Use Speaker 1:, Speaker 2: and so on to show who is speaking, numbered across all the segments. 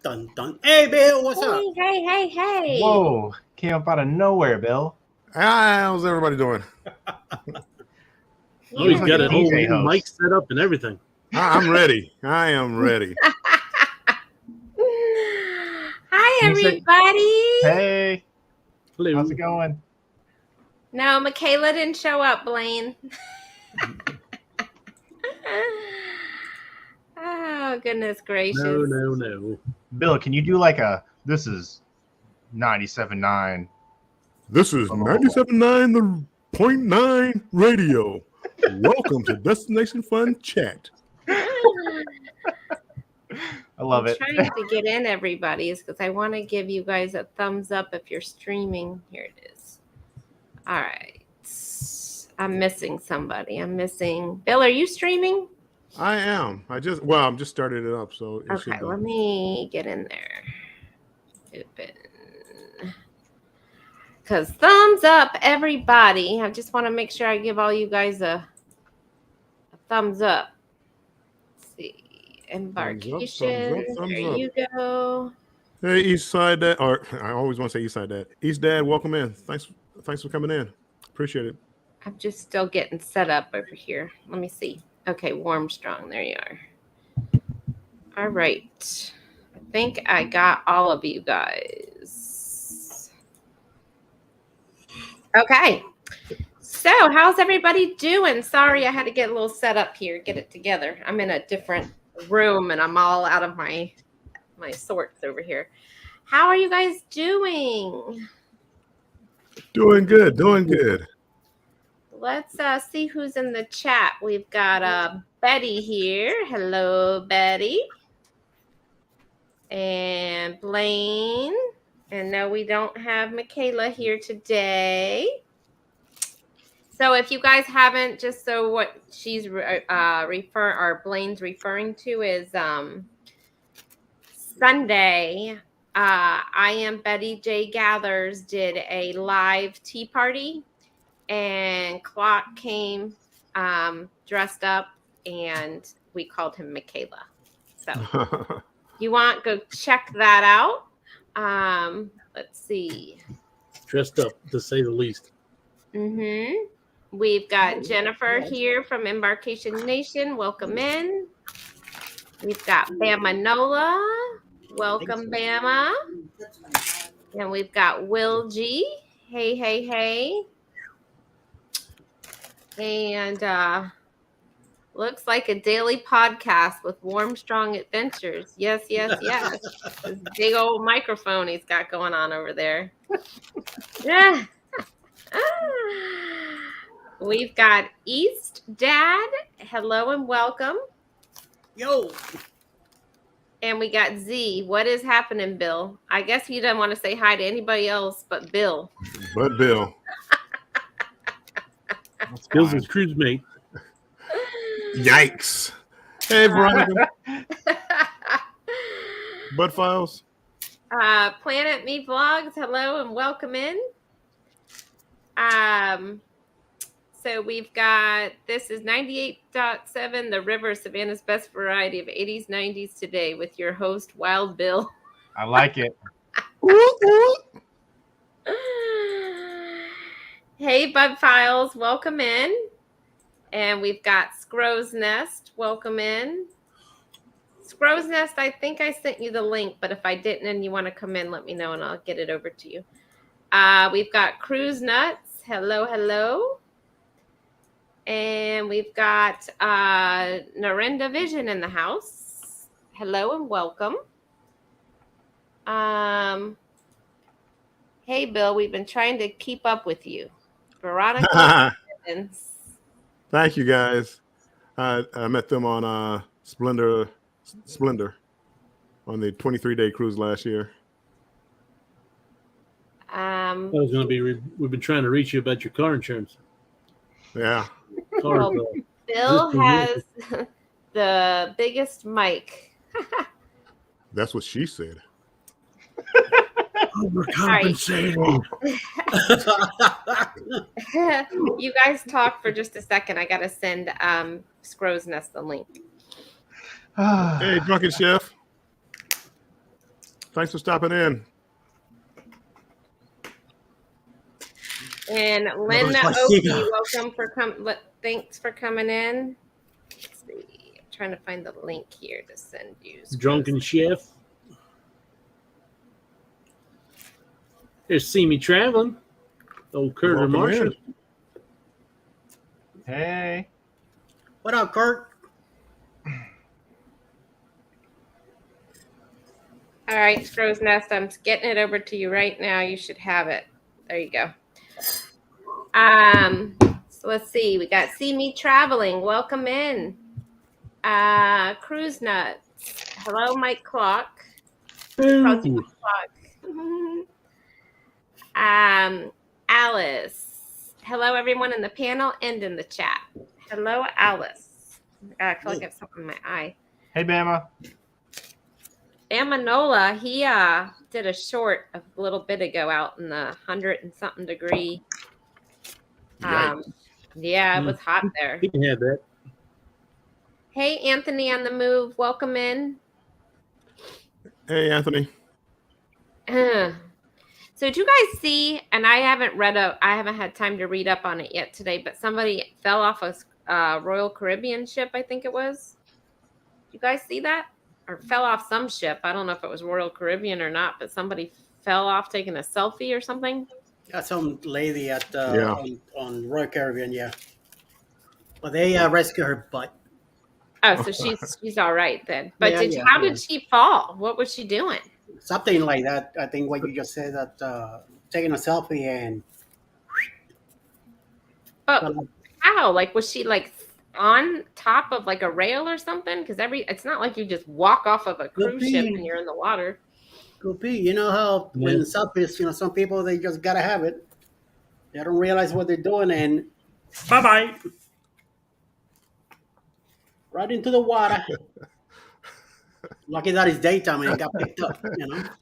Speaker 1: Dun dun. Hey, Bill, what's up?
Speaker 2: Hey.
Speaker 3: Whoa, came up out of nowhere, Bill.
Speaker 4: How's everybody doing?
Speaker 5: Oh, he's got a whole
Speaker 3: DJ
Speaker 5: new
Speaker 3: host.
Speaker 5: mic set up and everything.
Speaker 4: I'm ready. I am ready.
Speaker 2: Hi,
Speaker 3: Can you say-
Speaker 2: everybody.
Speaker 3: Hey,
Speaker 5: Hello.
Speaker 3: how's it going?
Speaker 2: No, Michaela didn't show up, Blaine. Oh, goodness gracious.
Speaker 5: No.
Speaker 3: Bill, can you do like this is 97.9.
Speaker 4: This is 97.9 the .9 radio. Welcome to Destination Fun Chat.
Speaker 3: I love it.
Speaker 2: I'm trying to get in everybody's because I want to give you guys a thumbs up if you're streaming. Here it is. All right. I'm missing somebody. I'm missing. Bill, are you streaming?
Speaker 4: I am. I'm just started it up, so it should
Speaker 2: Okay,
Speaker 4: be.
Speaker 2: let me get in there. Open. Because thumbs up, everybody. I just want to make sure I give all you guys a thumbs up. Let's see. Embarkation.
Speaker 4: thumbs
Speaker 2: There
Speaker 4: up.
Speaker 2: you go.
Speaker 4: Hey, East Side Dad, or I always want to say East Side Dad. East Dad, welcome in. Thanks for coming in. Appreciate it.
Speaker 2: I'm just still getting set up over here. Let me see. Okay, Warmstrong. There you are. All right. I think I got all of you guys. Okay. So, how's everybody doing? Sorry, I had to get a little set up here, get it together. I'm in a different room and I'm all out of my sorts over here. How are you guys doing?
Speaker 4: Doing good.
Speaker 2: Let's see who's in the chat. We've got Betty here. Hello, Betty. And Blaine. And no, we don't have Michaela here today. So if you guys haven't, just so what she's Blaine's referring to is Sunday. I Am Betty J Gathers did a live tea party. And Clock came dressed up, and we called him Michaela. So you want, go check that out. Let's see.
Speaker 5: Dressed up, to say the least.
Speaker 2: We've got Jennifer here from Embarkation Nation. Welcome in. We've got Bama Nola. Welcome, Bama. And we've got Will G. Hey. And looks like a daily podcast with Warmstrong Adventures. Yes. This big old microphone he's got going on over there. Yeah. We've got East Dad. Hello and welcome.
Speaker 1: Yo.
Speaker 2: And we got Z. What is happening, Bill? I guess he doesn't want to say hi to anybody else but Bill.
Speaker 4: But Bill.
Speaker 5: Bill's his cruise mate.
Speaker 4: Yikes. Hey, Veronica. Bud Files.
Speaker 2: Planet Me Vlogs. Hello and welcome in. So we've got, this is 98.7, The River, Savannah's best variety of 80s, 90s today with your host, Wild Bill.
Speaker 3: I like it.
Speaker 2: Hey, Bud Files, welcome in. And we've got Scrow's Nest, welcome in. Scrow's Nest, I think I sent you the link, but if I didn't and you want to come in, let me know and I'll get it over to you. We've got Cruise Nuts, hello. And we've got Narendra Vision in the house. Hello and welcome. Hey, Bill, we've been trying to keep up with you. Veronica.
Speaker 4: Thank you, guys. I met them on Splendor on the 23-day cruise last year.
Speaker 5: That was going to be, we've been trying to reach you about your car insurance.
Speaker 4: Yeah.
Speaker 2: Well, Bill has the biggest mic.
Speaker 4: That's what she said.
Speaker 5: Overcompensating.
Speaker 2: You guys talk for just a second. I got to send Scrow's Nest the link.
Speaker 4: Hey, Drunken Chef. Thanks for stopping in.
Speaker 2: And Linda Oki, welcome for thanks for coming in. Let's see. I'm trying to find the link here to send you.
Speaker 5: Drunken Chef. There's See Me Traveling. Old Curtis
Speaker 4: Welcome
Speaker 5: Marshall.
Speaker 4: in.
Speaker 3: Hey.
Speaker 1: What up, Kurt?
Speaker 2: All right, Crow's Nest, I'm getting it over to you right now. You should have it. There you go. So let's see. We got See Me Traveling. Welcome in. Cruise Nuts. Hello, Mike Clock.
Speaker 5: Ooh.
Speaker 2: Alice. Hello, everyone in the panel and in the chat. Hello, Alice. I feel like I have something in my eye.
Speaker 3: Hey, Bama.
Speaker 2: Amanola, he did a short a little bit ago out in the 100 and something degree. Yeah, it was hot there.
Speaker 5: He can have that.
Speaker 2: Hey, Anthony on the move. Welcome in.
Speaker 4: Hey, Anthony.
Speaker 2: So did you guys see, and I haven't had time to read up on it yet today, but somebody fell off a Royal Caribbean ship, I think it was. Did you guys see that? Or fell off some ship. I don't know if it was Royal Caribbean or not, but somebody fell off taking a selfie or something.
Speaker 1: Got some lady at on Royal Caribbean, yeah. But they rescued her butt.
Speaker 2: Oh, so she's all right then. But
Speaker 1: Yeah,
Speaker 2: how did she fall? What was she doing?
Speaker 1: Something like that. I think what you just said, that taking a selfie and.
Speaker 2: Oh, how? Like, was she like on top of like a rail or something? Because it's not like you just walk off of a cruise ship and you're in the water.
Speaker 1: Could be. You know how when selfies, some people, they just gotta have it. They don't realize what they're doing, and bye-bye. Right into the water. Lucky that it's daytime and it got picked up,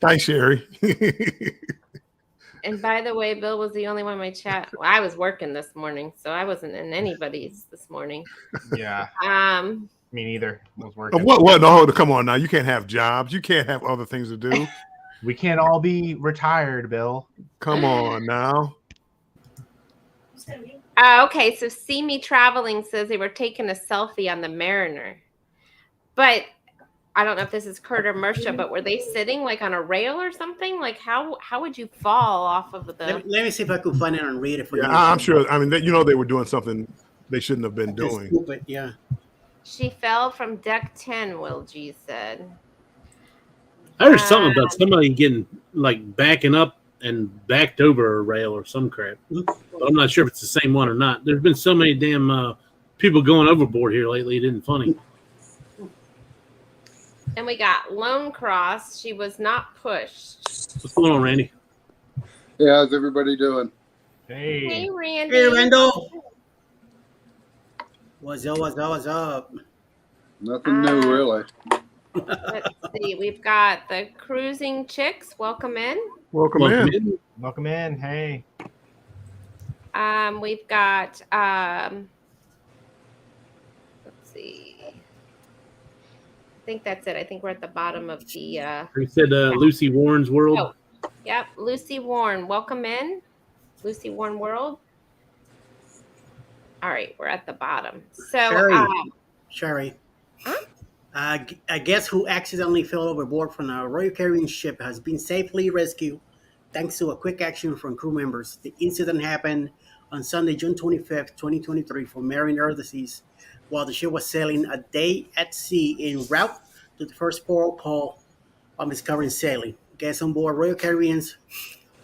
Speaker 4: Thanks, Sherry.
Speaker 2: And by the way, Bill was the only one in my chat. Well, I was working this morning, so I wasn't in anybody's this morning.
Speaker 3: Yeah. Me neither. I was working.
Speaker 4: What? No, come on now. You can't have jobs. You can't have other things to do.
Speaker 3: We can't all be retired, Bill.
Speaker 4: Come on now.
Speaker 2: Okay, so See Me Traveling says they were taking a selfie on the Mariner. But I don't know if this is Kurt or Mersha, but were they sitting like on a rail or something? Like how would you fall off of the...
Speaker 1: Let me see if I could find it and read it for you.
Speaker 4: I'm sure. I mean, they were doing something they shouldn't have been doing.
Speaker 1: Stupid, yeah.
Speaker 2: She fell from deck 10, Will G said.
Speaker 5: I heard something about somebody getting like backing up and backed over a rail or some crap. But I'm not sure if it's the same one or not. There's been so many damn people going overboard here lately. It isn't funny.
Speaker 2: And we got Lone Cross. She was not pushed.
Speaker 5: What's going on, Randy?
Speaker 6: Yeah, how's everybody doing?
Speaker 3: Hey.
Speaker 2: Hey, Randy.
Speaker 1: Hey, Randall. What's up?
Speaker 6: Nothing new, really.
Speaker 2: Let's see. We've got the Cruising Chicks. Welcome in.
Speaker 4: Welcome in.
Speaker 3: Welcome in. Hey.
Speaker 2: We've got let's see. I think that's it. I think we're at the bottom of the
Speaker 5: They said Lucy Warren's World.
Speaker 2: Oh, yep, Lucy Warren. Welcome in. Lucy Warren World. All right, we're at the bottom. So
Speaker 1: Sherry.
Speaker 2: Huh?
Speaker 1: I guess who accidentally fell overboard from a Royal Caribbean ship has been safely rescued thanks to a quick action from crew members. The incident happened on Sunday, June 25th, 2023 for Mariner of the Seas while the ship was sailing a day at sea en route to the first port of call on discovering sailing. Guests on board Royal Caribbeans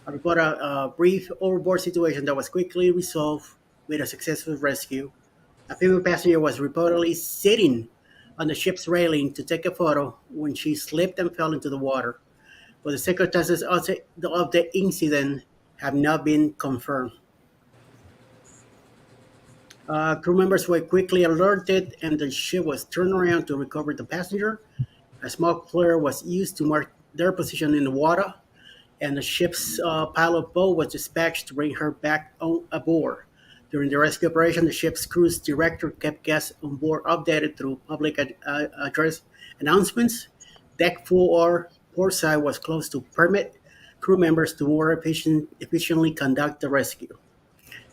Speaker 1: reported a brief overboard situation that was quickly resolved with a successful rescue. A female passenger was reportedly sitting on the ship's railing to take a photo when she slipped and fell into the water. But the circumstances of the incident have not been confirmed. Crew members were quickly alerted and the ship was turned around to recover the passenger. A smoke flare was used to mark their position in the water, and the ship's pilot boat was dispatched to bring her back aboard. During the rescue operation, the ship's cruise director kept guests on board updated through public address announcements. Deck 4 Portside was closed to permit crew members to more efficiently conduct the rescue.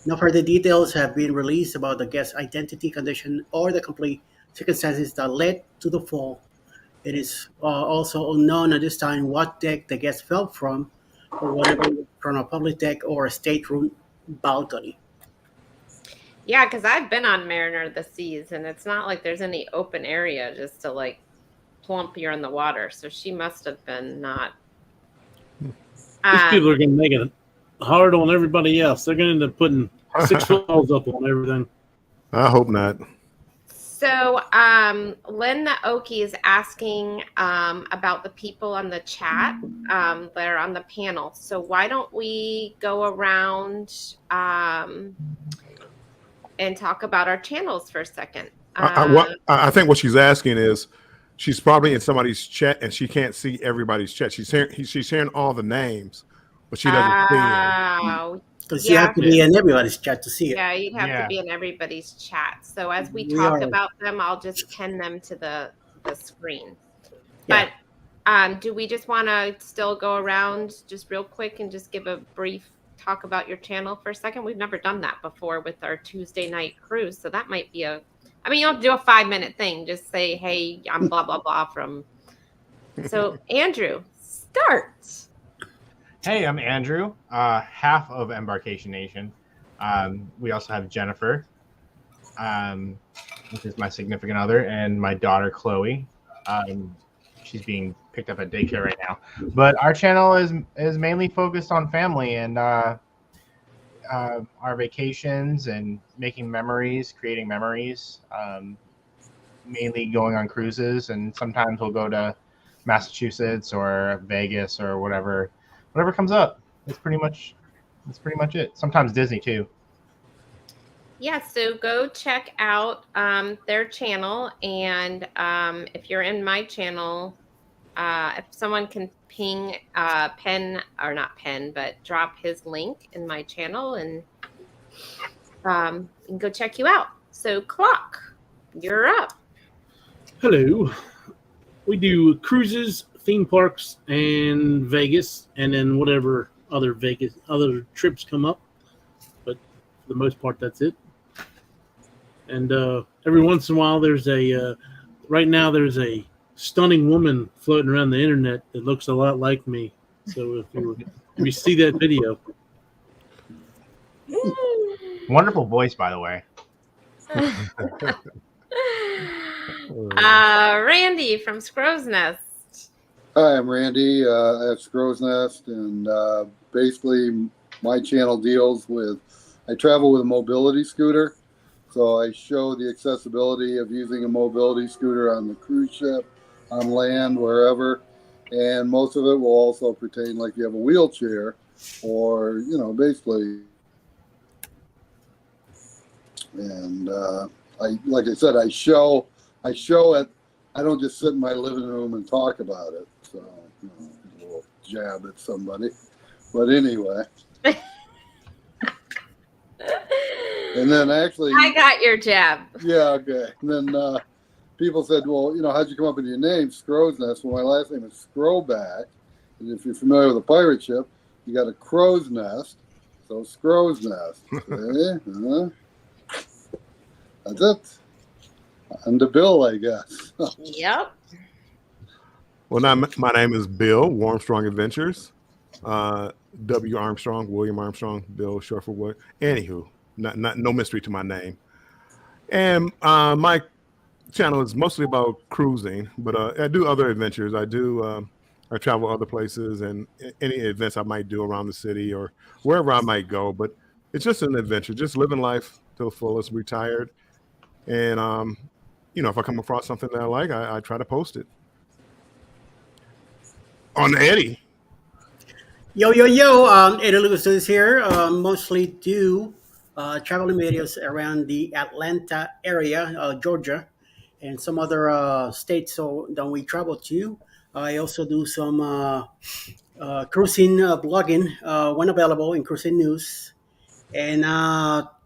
Speaker 1: No further details have been released about the guest's identity, condition, or the complete circumstances that led to the fall. It is also unknown at this time what deck the guest fell from, or whether from a public deck or a stateroom balcony.
Speaker 2: Yeah, because I've been on Mariner of the Seas, and it's not like there's any open area just to like plump you in the water. So she must have been not.
Speaker 5: These people are going to make it hard on everybody else. They're going to end up putting 6 walls up on everything.
Speaker 4: I hope not.
Speaker 2: So, Linda Oki is asking about the people on the chat that are on the panel. So, why don't we go around and talk about our channels for a second?
Speaker 4: I think what she's asking is she's probably in somebody's chat and she can't see everybody's chat. She's hearing all the names, but she doesn't see them.
Speaker 1: Because you have to be in everybody's chat to see it.
Speaker 2: Yeah, you'd have to be in everybody's chat. So as we talk about them, I'll just pin them to the screen.
Speaker 1: Yeah.
Speaker 2: But do we just want to still go around just real quick and just give a brief talk about your channel for a second? We've never done that before with our Tuesday night cruise. So that might be you don't have to do a 5-minute thing. Just say, hey, I'm blah, blah, blah from. So Andrew, start.
Speaker 3: Hey, I'm Andrew, half of Embarkation Nation. We also have Jennifer, which is my significant other, and my daughter, Chloe. She's being picked up at daycare right now. But our channel is mainly focused on family and our vacations and making memories, creating memories, mainly going on cruises. And sometimes we'll go to Massachusetts or Vegas or whatever comes up. That's pretty much it. Sometimes Disney too.
Speaker 2: Yeah, so go check out their channel, and if you're in my channel, if someone can drop his link in my channel, and we can go check you out. So Clock, you're up.
Speaker 5: Hello. We do cruises, theme parks, and Vegas, and then whatever other trips come up. But for the most part, that's it. And every once in a while, there's right now there's a stunning woman floating around the internet that looks a lot like me. So if you see that video.
Speaker 3: Wonderful voice, by the way.
Speaker 2: Randy from Scrow's Nest.
Speaker 6: Hi, I'm Randy at Scrow's Nest, and basically my channel deals with, I travel with a mobility scooter, so I show the accessibility of using a mobility scooter on the cruise ship, on land, wherever, and most of it will also pertain like you have a wheelchair, or, basically, and like I said, I show it. I don't just sit in my living room and talk about it. So, a little jab at somebody. But anyway. And then actually.
Speaker 2: I got your jab.
Speaker 6: Yeah, okay. And then people said, well, how'd you come up with your name, Scrow's Nest? Well, my last name is Scrowback. And if you're familiar with a pirate ship, you got a crow's nest. So Scrow's Nest. Okay? That's it. And the Bill, I guess.
Speaker 2: Yep.
Speaker 4: Well, now my name is Bill, Warmstrong Adventures. W. Armstrong, William Armstrong, Bill, short for what? Anywho, no mystery to my name. And my channel is mostly about cruising, but I do other adventures. I travel other places and any events I might do around the city or wherever I might go. But it's just an adventure, just living life to the fullest, retired. And, if I come across something that I like, I try to post it. On Eddie.
Speaker 1: Yo, Eddie Lucas is here. Mostly do traveling videos around the Atlanta area, Georgia, and some other states that we travel to. I also do some cruising blogging when available in Cruising News. And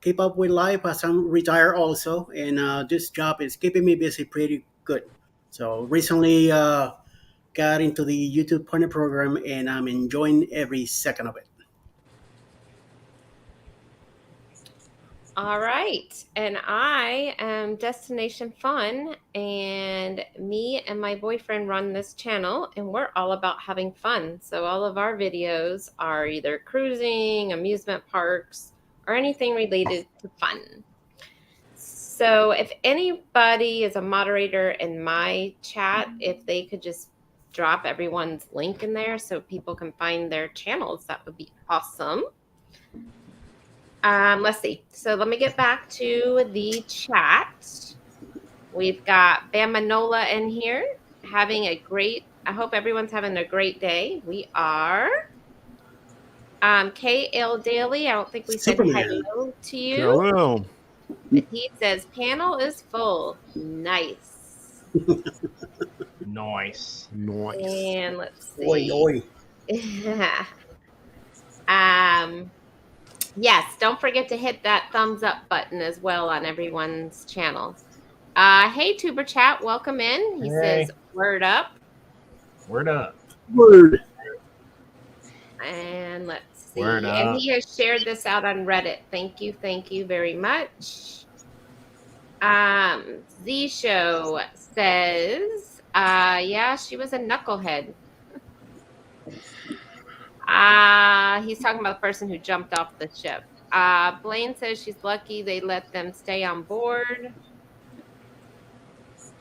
Speaker 1: keep up with life as I'm retired also. And this job is keeping me busy pretty good. So recently got into the YouTube partner program, and I'm enjoying every second of it.
Speaker 2: All right. And I am Destination Fun, and me and my boyfriend run this channel, and we're all about having fun. So all of our videos are either cruising, amusement parks, or anything related to fun. So if anybody is a moderator in my chat, if they could just drop everyone's link in there so people can find their channels, that would be awesome. Let's see. So let me get back to the chat. We've got Bamanola in here having a great, I hope everyone's having a great day. We are. KL Daily, I don't think we said
Speaker 1: Superman.
Speaker 2: hello to you.
Speaker 4: Hello.
Speaker 2: He says panel is full. Nice.
Speaker 3: Nice.
Speaker 4: Nice.
Speaker 2: And let's
Speaker 1: Oi,
Speaker 2: see.
Speaker 1: oi.
Speaker 2: Yes, don't forget to hit that thumbs up button as well on everyone's channel. Hey, Tuber Chat, welcome in. He
Speaker 3: Hey.
Speaker 2: says, word up.
Speaker 3: Word up.
Speaker 5: Word.
Speaker 2: And let's see.
Speaker 3: Word
Speaker 2: And
Speaker 3: up.
Speaker 2: he has shared this out on Reddit. Thank you very much. Z Show says, yeah, she was a knucklehead. He's talking about the person who jumped off the ship. Blaine says she's lucky they let them stay on board.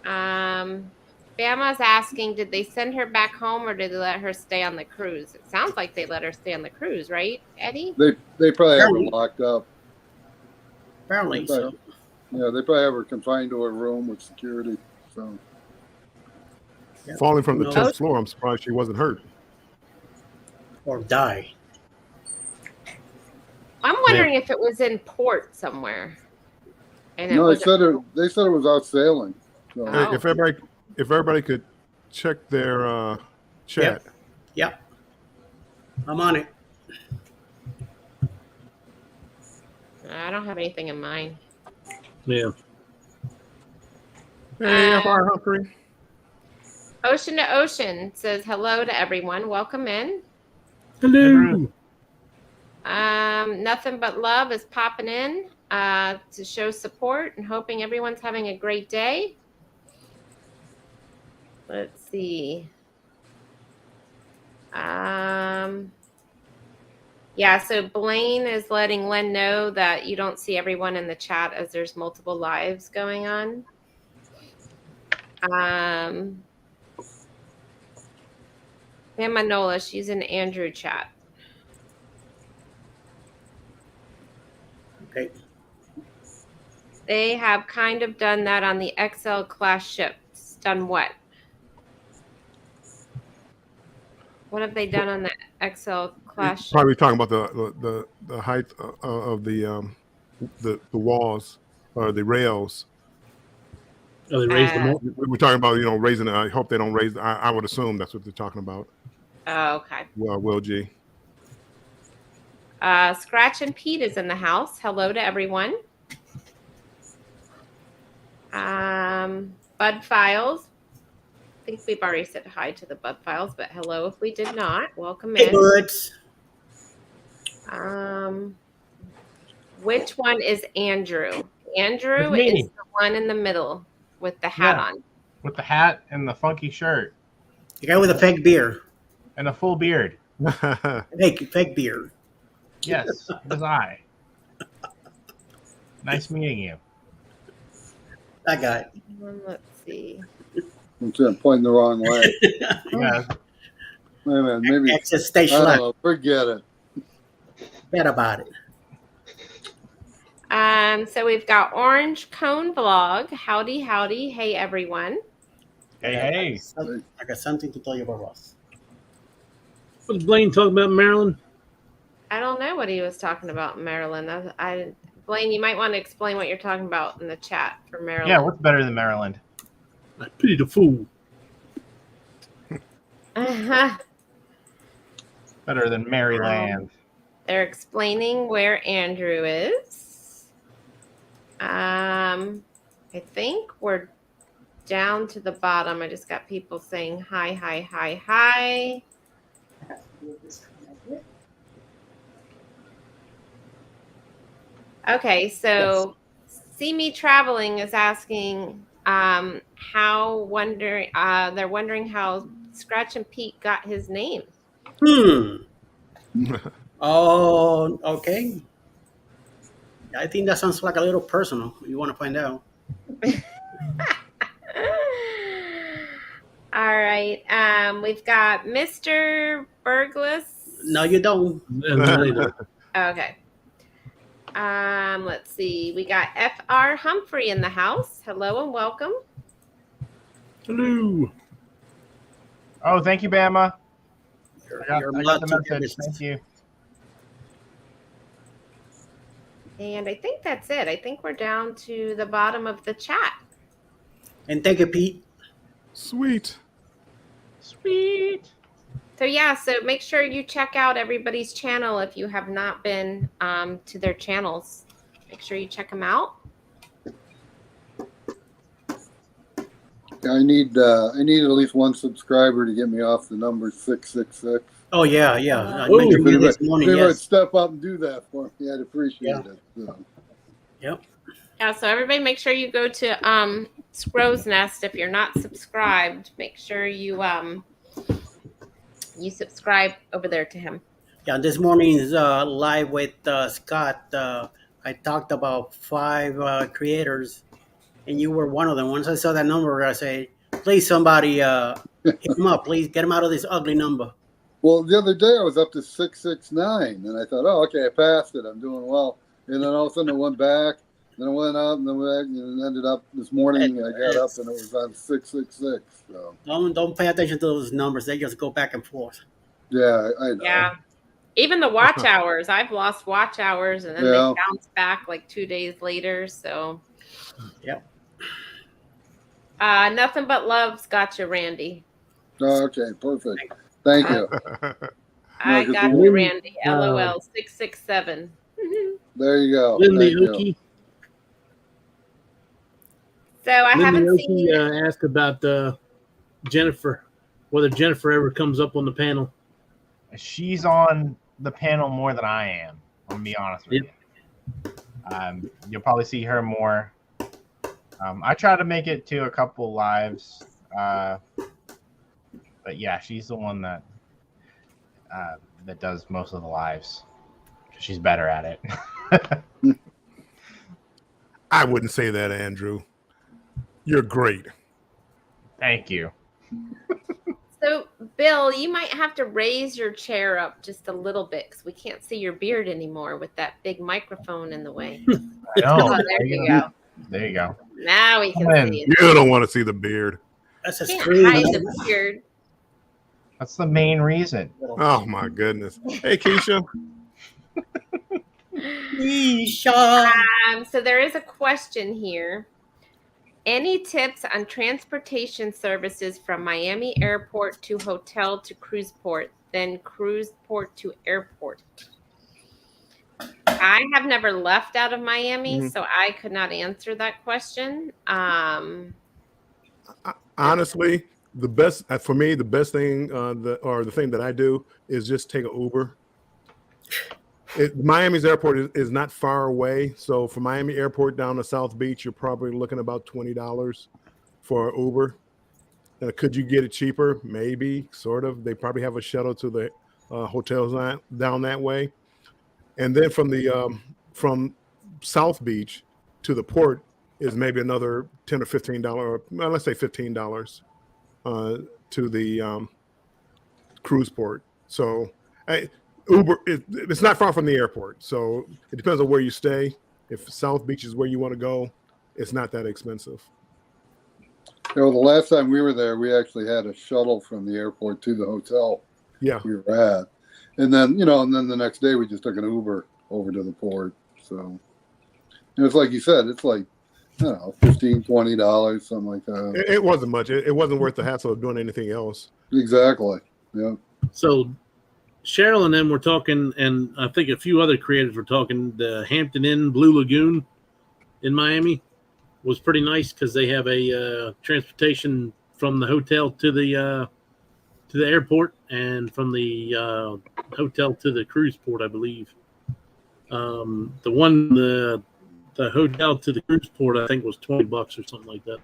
Speaker 2: Bama's asking, did they send her back home or did they let her stay on the cruise? It sounds like they let her stay on the cruise, right, Eddie?
Speaker 6: They probably have her
Speaker 1: Apparently.
Speaker 6: locked up.
Speaker 1: Apparently, so.
Speaker 6: Yeah, they probably have her confined to a room with security. So
Speaker 1: Yeah.
Speaker 4: Falling from the
Speaker 1: No.
Speaker 4: 10th floor, I'm surprised she wasn't hurt.
Speaker 1: Or die.
Speaker 2: I'm wondering if it was in port somewhere. And it
Speaker 6: no,
Speaker 2: was
Speaker 6: they said it was out sailing. So
Speaker 2: Oh.
Speaker 4: Hey, if everybody could check their chat.
Speaker 1: Yep. I'm on it.
Speaker 2: I don't have anything in mind.
Speaker 5: Yeah.
Speaker 4: Hey, FR Humphrey.
Speaker 2: Ocean to Ocean says hello to everyone. Welcome in.
Speaker 5: Hello.
Speaker 2: Nothing but love is popping in to show support and hoping everyone's having a great day. Let's see. Yeah, so Blaine is letting Len know that you don't see everyone in the chat as there's multiple lives going on. And Manola, she's in Andrew chat.
Speaker 1: Okay.
Speaker 2: They have kind of done that on the XL class ships. Done what? What have they done on the XL class ship?
Speaker 4: Probably talking about the height of the walls or the rails.
Speaker 5: Oh, they raised them up.
Speaker 4: We were talking about raising it. I hope they don't raise. I would assume that's what they're talking about.
Speaker 2: Oh, okay.
Speaker 4: Well, Will G.
Speaker 2: Scratch and Pete is in the house. Hello to everyone. Bud Files. I think we've already said hi to the Bud Files, but hello if we did not. Welcome
Speaker 1: Hey,
Speaker 2: in.
Speaker 1: buds.
Speaker 2: Which one is Andrew? Andrew
Speaker 3: It's me.
Speaker 2: is the one in the middle with the hat
Speaker 3: Yeah.
Speaker 2: on.
Speaker 3: With the hat and the funky shirt
Speaker 1: The guy with a fake beard.
Speaker 3: and a full beard.
Speaker 1: Fake beard.
Speaker 3: Yes, it was I. Nice meeting you.
Speaker 1: That guy.
Speaker 2: Let's see.
Speaker 6: I'm pointing the wrong way.
Speaker 3: Yeah,
Speaker 6: Wait a minute, maybe
Speaker 1: Access stay
Speaker 6: I don't
Speaker 1: slack.
Speaker 6: know. Forget it.
Speaker 1: Bet about it.
Speaker 2: So we've got Orange Cone Vlog. Howdy, howdy. Hey, everyone.
Speaker 3: hey.
Speaker 1: I got something to tell you about Ross.
Speaker 5: Was Blaine talking about Maryland?
Speaker 2: I don't know what he was talking about in Maryland. Blaine, you might want to explain what you're talking about in the chat for Maryland.
Speaker 3: Yeah, what's better than Maryland?
Speaker 5: I pity the fool.
Speaker 3: Better than Maryland.
Speaker 2: They're explaining where Andrew is. I think we're down to the bottom. I just got people saying hi, hi, hi, hi. Okay, so See Me Traveling is asking they're wondering how Scratch and Pete got his name.
Speaker 1: Oh, okay. I think that sounds like a little personal. You want to find out?
Speaker 2: All right. We've got Mr. Burglas.
Speaker 1: No, you don't.
Speaker 2: Okay. Let's see. We got F.R. Humphrey in the house. Hello and welcome.
Speaker 5: Hello.
Speaker 3: Oh, thank you, Bama.
Speaker 1: You're
Speaker 3: I got
Speaker 1: allowed
Speaker 3: the
Speaker 1: to
Speaker 3: message.
Speaker 1: business.
Speaker 3: Thank you.
Speaker 2: And I think that's it. I think we're down to the bottom of the chat.
Speaker 1: And thank you, Pete.
Speaker 4: Sweet.
Speaker 3: Sweet.
Speaker 2: So yeah, so make sure you check out everybody's channel if you have not been to their channels. Make sure you check them out.
Speaker 6: I need at least one subscriber to get me off the number 666.
Speaker 1: Oh yeah, yeah. I
Speaker 5: Oh,
Speaker 1: mentioned you this
Speaker 6: If
Speaker 1: morning.
Speaker 6: they would
Speaker 1: Yes.
Speaker 6: step up and do that for me, I'd appreciate
Speaker 1: Yeah.
Speaker 6: it. So.
Speaker 1: Yep.
Speaker 2: Yeah, so everybody make sure you go to Scrow's Nest if you're not subscribed. Make sure you you subscribe over there to him.
Speaker 1: Yeah. This morning's live with Scott. I talked about 5 creators, and you were one of them. Once I saw that number, I say, "Please, somebody hit him up. Please get him out of this ugly number."
Speaker 6: Well, the other day I was up to 669, and I thought, oh, okay, I passed it. I'm doing well. And then all of a sudden it went back. Then I went up and then back, and it ended up this morning. I got up and it was on 666. So
Speaker 1: Don't pay attention to those numbers. They just go back and forth.
Speaker 6: yeah, I know.
Speaker 2: Yeah. Even the watch hours. I've lost watch hours and then
Speaker 6: Yeah.
Speaker 2: they bounce back like 2 days later. So
Speaker 1: Yep.
Speaker 2: Nothing but love's got you, Randy.
Speaker 6: Oh, okay, perfect. Thank you.
Speaker 2: I
Speaker 6: 'cause
Speaker 2: got
Speaker 6: the
Speaker 2: you,
Speaker 6: wind-
Speaker 2: Randy. LOL 667.
Speaker 6: There you go.
Speaker 5: Lindy
Speaker 6: Thank you.
Speaker 5: Oki.
Speaker 2: So I
Speaker 5: Lindy
Speaker 2: haven't
Speaker 5: Oki
Speaker 2: seen
Speaker 5: asked about Jennifer, whether Jennifer ever comes up on the panel.
Speaker 3: She's on the panel more than I am. I'm gonna be honest with you. You'll probably see her more. I try to make it to a couple lives, but yeah, she's the one that does most of the lives. She's better at it.
Speaker 4: I wouldn't say that, Andrew. You're great.
Speaker 3: Thank you.
Speaker 2: So, Bill, you might have to raise your chair up just a little bit because we can't see your beard anymore with that big microphone in the way.
Speaker 3: I know.
Speaker 2: Oh, there you go.
Speaker 3: There you go.
Speaker 2: Now we can
Speaker 3: Man.
Speaker 2: see it.
Speaker 4: You don't want to see the beard.
Speaker 1: That's a
Speaker 2: Can't
Speaker 1: screen.
Speaker 2: hide the beard.
Speaker 3: That's the main reason.
Speaker 4: Oh my goodness. Hey, Keisha.
Speaker 1: Isha.
Speaker 2: So there is a question here. Any tips on transportation services from Miami Airport to hotel to cruise port, then cruise port to airport? I have never left out of Miami, so I could not answer that question.
Speaker 4: Honestly, the best for me, the best thing, the thing that I do is just take an Uber. Miami's airport is not far away, so from Miami Airport down to South Beach, you're probably looking about $20 for an Uber. Could you get it cheaper? Maybe, sort of. They probably have a shuttle to the hotels down that way, and then from South Beach to the port is maybe another $10 or $15. Well, let's say $15 to the cruise port. So Uber, it's not far from the airport. So it depends on where you stay. If South Beach is where you want to go, it's not that expensive.
Speaker 6: You know, the last time we were there, we actually had a shuttle from the airport to the hotel
Speaker 4: Yeah.
Speaker 6: we were at. And then, the next day we just took an Uber over to the port. So, it's like you said, it's like, I don't know, $15, $20, something like that.
Speaker 4: It wasn't much. It wasn't worth the hassle of doing anything else.
Speaker 6: Exactly. Yeah.
Speaker 5: So Cheryl and them were talking, and I think a few other creators were talking, the Hampton Inn Blue Lagoon in Miami. was pretty nice because they have a transportation from the hotel to the airport and from the hotel to the cruise port, I believe. The hotel to the cruise port, I think, was $20 or something like that.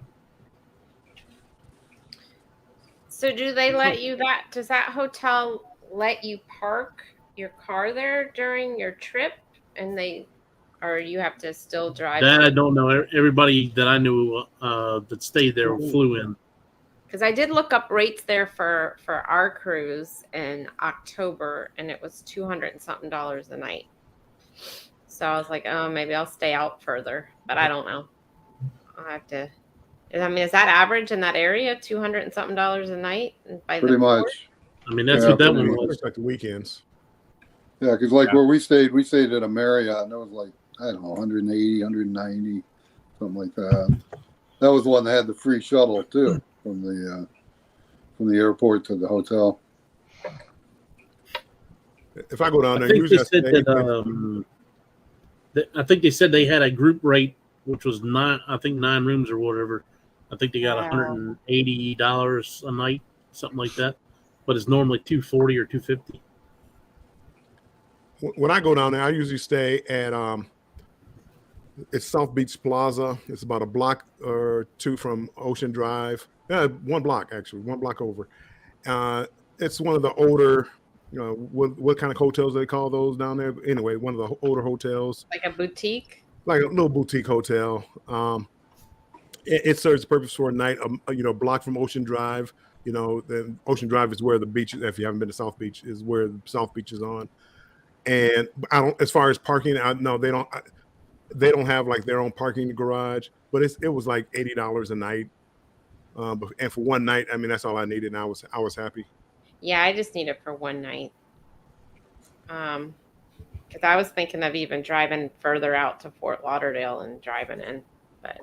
Speaker 2: So do they let you does that hotel let you park your car there during your trip or you have to still drive?
Speaker 5: That I don't know. Everybody that I knew that stayed there flew in.
Speaker 2: Because I did look up rates there for our cruise in October, and it was $200 and something a night. So I was like, oh, maybe I'll stay out further, but I don't know. I'll have to. I mean, is that average in that area? $200 and something a night?
Speaker 6: Pretty much.
Speaker 5: I mean, that's
Speaker 6: Yeah,
Speaker 5: what that
Speaker 6: pretty
Speaker 5: one
Speaker 6: much.
Speaker 5: was.
Speaker 4: It's like the weekends.
Speaker 6: Yeah, because like
Speaker 3: Yeah.
Speaker 6: where we stayed at a Marriott, and it was like, I don't know, 180, 190, something like that. That was the one that had the free shuttle too from the airport to the hotel.
Speaker 4: If I go down
Speaker 5: I
Speaker 4: there,
Speaker 5: think they
Speaker 4: usually I
Speaker 5: said
Speaker 4: stay-
Speaker 5: that. I think they said they had a group rate, which was 9 rooms or whatever. I think they got
Speaker 2: Wow.
Speaker 5: $180 a night, something like that. But it's normally $240 or $250.
Speaker 4: when I go down there, I usually stay at it's South Beach Plaza. It's about a block or two from Ocean Drive. One block actually, one block over. It's one of the older, what kind of hotels do they call those down there? Anyway, one of the older hotels,
Speaker 2: Like a boutique?
Speaker 4: like a little boutique hotel. It serves the purpose for a night, block from Ocean Drive. Then Ocean Drive is where the beach is. If you haven't been to South Beach, is where the South Beach is on. And I don't, as far as parking, no, they don't have like their own parking garage, but it was like $80 a night. And for one night, I mean, that's all I needed. And I was happy.
Speaker 2: Yeah, I just need it for one night. Because I was thinking of even driving further out to Fort Lauderdale and driving in, but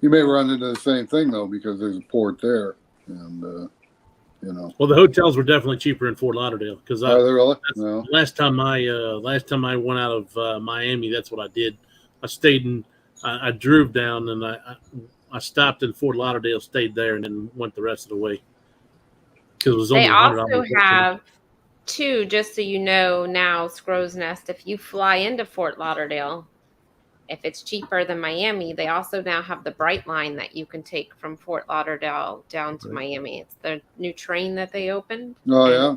Speaker 6: You may run into the same thing though, because there's a port there, and
Speaker 5: Well, the hotels were definitely cheaper in Fort Lauderdale because
Speaker 6: are they really? No.
Speaker 5: last time I went out of Miami, that's what I did. I stayed in. I drove down and I stopped in Fort Lauderdale, stayed there, and then went the rest of the way. Because it was only
Speaker 2: they
Speaker 5: $100.
Speaker 2: also have two, just so you know now, Scrow's Nest, if you fly into Fort Lauderdale, if it's cheaper than Miami, they also now have the Bright Line that you can take from Fort Lauderdale down to Miami. It's the new train that they opened.
Speaker 6: Oh
Speaker 2: and
Speaker 6: yeah.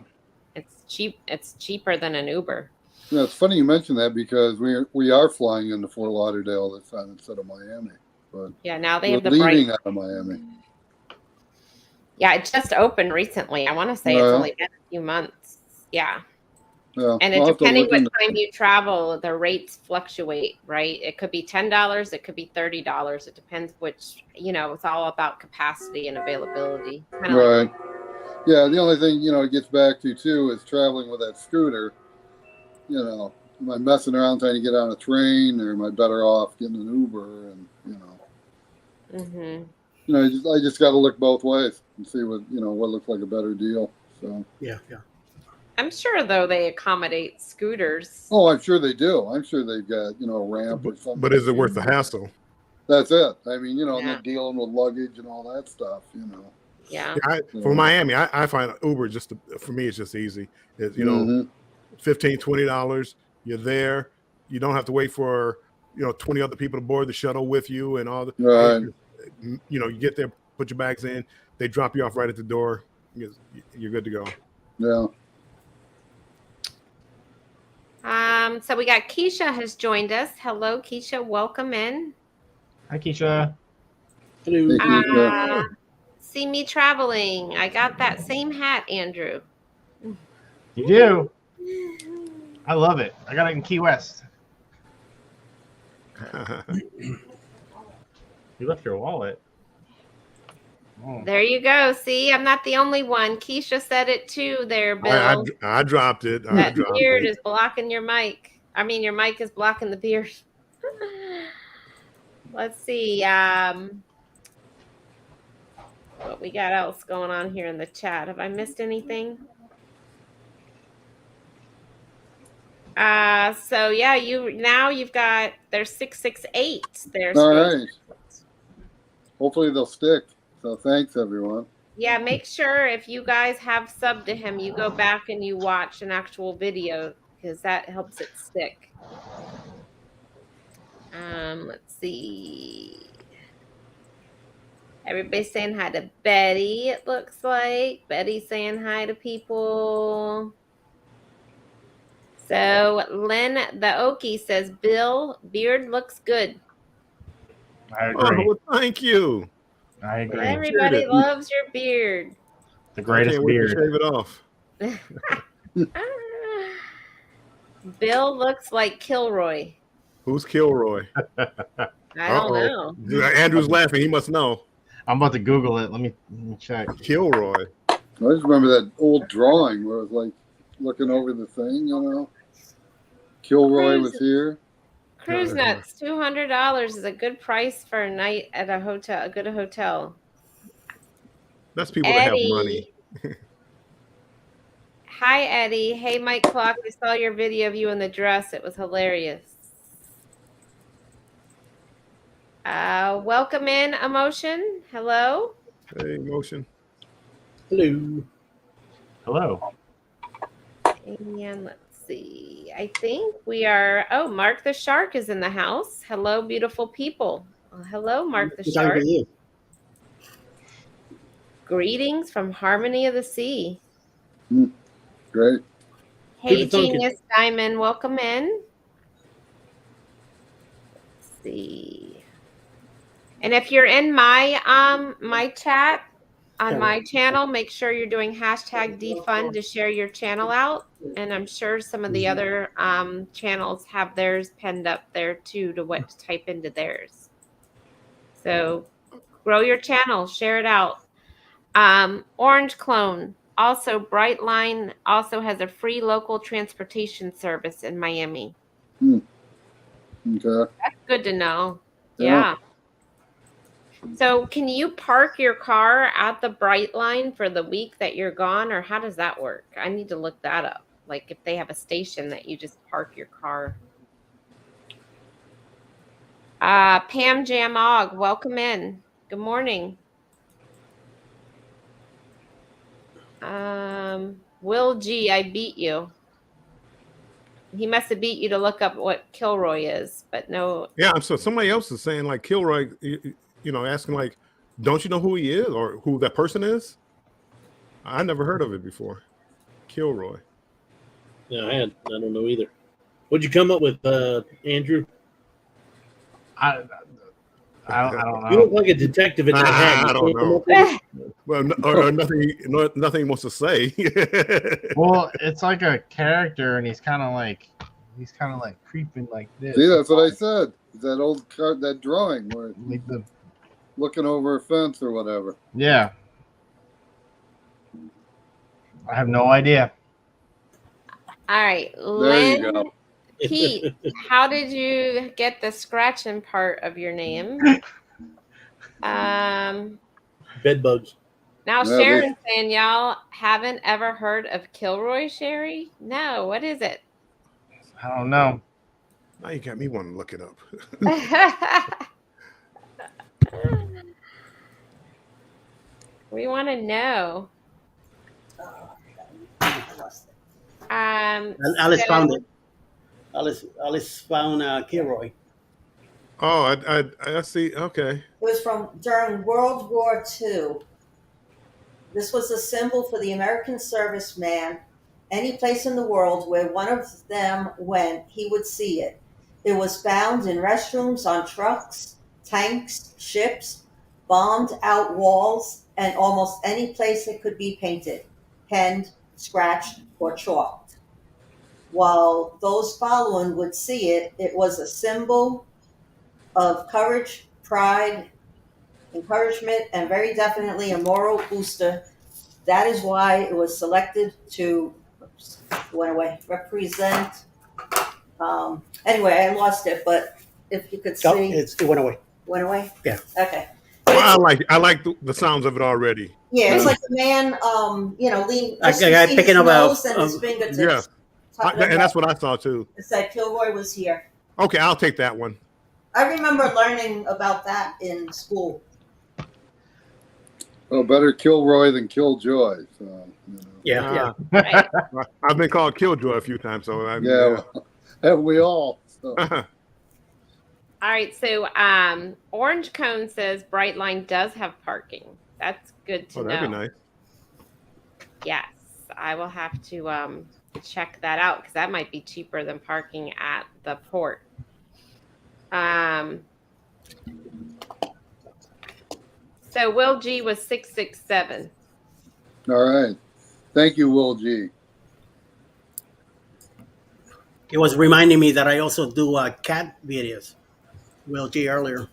Speaker 2: It's cheap. It's cheaper than an Uber.
Speaker 6: Yeah, it's funny you mention that because we are flying into Fort Lauderdale this time instead of Miami. But
Speaker 2: Yeah, now they
Speaker 6: we're
Speaker 2: have the
Speaker 6: leaving
Speaker 2: Bright.
Speaker 6: out of Miami.
Speaker 2: Yeah, it just opened recently. I want to say
Speaker 6: Oh,
Speaker 2: it's
Speaker 6: yeah?
Speaker 2: only been a few months. Yeah.
Speaker 6: Yeah,
Speaker 2: And
Speaker 6: I'll have to
Speaker 2: depending
Speaker 6: look
Speaker 2: what
Speaker 6: into-
Speaker 2: time you travel, the rates fluctuate, right? It could be $10, it could be $30. It depends which, it's all about capacity and availability. Kind of like,
Speaker 6: Right. Yeah, the only thing, it gets back to too is traveling with that scooter. Am I messing around trying to get on a train, or am I better off getting an Uber? And I just got to look both ways and see what looks like a better deal. So.
Speaker 1: Yeah.
Speaker 2: I'm sure though they accommodate scooters.
Speaker 6: Oh, I'm sure they do. I'm sure they've got a ramp or something.
Speaker 4: But is it worth the hassle?
Speaker 6: That's it. I mean, and
Speaker 2: Yeah.
Speaker 6: they're dealing with luggage and all that stuff.
Speaker 2: Yeah.
Speaker 4: Yeah, for Miami, I find Uber for me, it's just easy. It's,
Speaker 6: Mhm.
Speaker 4: $15, $20. You're there. You don't have to wait for 20 other people to board the shuttle with you and all the.
Speaker 6: Right.
Speaker 4: You get there, put your bags in. They drop you off right at the door. You're good to go.
Speaker 6: Yeah.
Speaker 2: So we got Keisha has joined us. Hello, Keisha. Welcome in.
Speaker 3: Hi, Keisha.
Speaker 4: Hello.
Speaker 6: Thank you.
Speaker 2: See me traveling. I got that same hat, Andrew.
Speaker 3: You do. I love it. I got it in Key West. You left your wallet. Oh.
Speaker 2: There you go. See, I'm not the only one. Keisha said it too there, Bill.
Speaker 4: I dropped it.
Speaker 2: That beard is blocking your mic. I mean, your mic is blocking the beard. Let's see. What we got else going on here in the chat? Have I missed anything? So yeah, you've got there's 668. There's
Speaker 6: All right. Hopefully they'll stick. So thanks, everyone.
Speaker 2: Yeah, make sure if you guys have subbed to him, you go back and you watch an actual video because that helps it stick. Let's see. Everybody's saying hi to Betty, it looks like. Betty's saying hi to people. So Lynn the Okie says, Bill, beard looks good.
Speaker 3: I
Speaker 4: Oh,
Speaker 3: agree.
Speaker 4: well, thank you.
Speaker 3: I agree.
Speaker 2: Everybody
Speaker 4: it.
Speaker 2: loves your beard.
Speaker 3: The
Speaker 4: I
Speaker 3: greatest
Speaker 4: can't wait to
Speaker 3: beard.
Speaker 4: shave it off.
Speaker 2: Bill looks like Kilroy.
Speaker 4: Who's Kilroy?
Speaker 2: I don't know.
Speaker 4: Andrew's laughing. He must know.
Speaker 3: I'm about to Google it. Let me check.
Speaker 4: Kilroy.
Speaker 6: I just remember that old drawing where it was like looking over the thing, you know. Kilroy was here.
Speaker 2: Cruise Nuts, $200 is a good price for a night at a hotel, a good hotel.
Speaker 4: That's people that have money.
Speaker 2: Hi, Eddie. Hey, Mike Clock. I saw your video of you in the dress. It was hilarious. Welcome in, Emotion. Hello.
Speaker 4: Hey, motion.
Speaker 5: Hello.
Speaker 3: Hello.
Speaker 2: And let's see. I think we are. Oh, Mark the Shark is in the house. Hello, beautiful people. Well, hello, Mark the
Speaker 1: It's all
Speaker 2: Shark.
Speaker 1: for you.
Speaker 2: Greetings from Harmony of the Sea.
Speaker 6: Great.
Speaker 2: Hey,
Speaker 5: Keep it funky.
Speaker 2: Genius Diamond, welcome in. Let's see. And if you're in my my chat on my channel, make sure you're doing hashtag defund to share your channel out. And I'm sure some of the other channels have theirs penned up there too to what to type into theirs. So grow your channel, share it out. Orange Clone. Also, Brightline also has a free local transportation service in Miami.
Speaker 6: Okay.
Speaker 2: That's good to know.
Speaker 6: Yeah.
Speaker 2: Yeah. So, can you park your car at the Brightline for the week that you're gone, or how does that work? I need to look that up. Like if they have a station that you just park your car. Pam Jamog, welcome in. Good morning. Will G, I beat you. He must have beat you to look up what Kilroy is, but no.
Speaker 4: Yeah, so somebody else is saying like Kilroy, asking like, don't you know who he is or who that person is? I never heard of it before. Kilroy.
Speaker 5: Yeah, I don't know either. What'd you come up with, Andrew?
Speaker 3: I don't
Speaker 5: You
Speaker 3: know.
Speaker 5: look like a detective at that hat.
Speaker 4: I don't know. Well, or nothing he wants to say.
Speaker 3: Well, it's like a character, and he's kind of like creeping like this.
Speaker 6: See, that's what I said. That old card, that drawing where it's
Speaker 3: Like the
Speaker 6: looking over a fence or whatever.
Speaker 3: yeah. I have no idea.
Speaker 2: All right,
Speaker 6: There
Speaker 2: Lynn,
Speaker 6: you go.
Speaker 2: Pete, how did you get the scratching part of your name?
Speaker 5: Bed bugs.
Speaker 2: Now
Speaker 6: Yeah,
Speaker 2: Sharon's saying y'all haven't ever heard of Kilroy, Sherry? No, what is it?
Speaker 3: I don't know.
Speaker 4: Now you got me wanting to look it up.
Speaker 2: We want to know.
Speaker 1: Alice found it. Alice found Kilroy.
Speaker 4: Oh, I see. Okay.
Speaker 7: It was from during World War II. This was a symbol for the American serviceman. Any place in the world where one of them went, he would see it. It was found in restrooms, on trucks, tanks, ships, bombed out walls, and almost any place it could be painted, penned, scratched, or chalked. While those following would see it, it was a symbol of courage, pride, encouragement, and very definitely a moral booster. That is why it was selected to represent. Anyway, I lost it, but if you could see,
Speaker 1: Oh, it went away.
Speaker 7: went away.
Speaker 1: Yeah.
Speaker 7: Okay.
Speaker 4: Well, I like the sounds of it already.
Speaker 7: Yeah, it's like the man, lean.
Speaker 1: Like a guy
Speaker 7: you see
Speaker 1: picking
Speaker 7: his
Speaker 1: up
Speaker 7: nose
Speaker 1: a-
Speaker 7: and his fingertips.
Speaker 4: Yeah.
Speaker 7: top of the
Speaker 4: And
Speaker 7: head.
Speaker 4: that's what I saw too.
Speaker 7: It said Kilroy was here.
Speaker 4: Okay, I'll take that one.
Speaker 7: I remember learning about that in school.
Speaker 6: Well, better Kilroy than Killjoy. So, you know.
Speaker 1: Yeah.
Speaker 2: Right.
Speaker 4: I've been called Killjoy a few times, so
Speaker 6: Yeah, well, have we all? So.
Speaker 2: All right. So Orange Cone says Brightline does have parking. That's good to
Speaker 4: Oh,
Speaker 2: know.
Speaker 4: that'd be nice.
Speaker 2: Yes, I will have to check that out because that might be cheaper than parking at the port. So Will G was 667.
Speaker 6: All right. Thank you, Will G.
Speaker 1: It was reminding me that I also do cat videos. Will G earlier.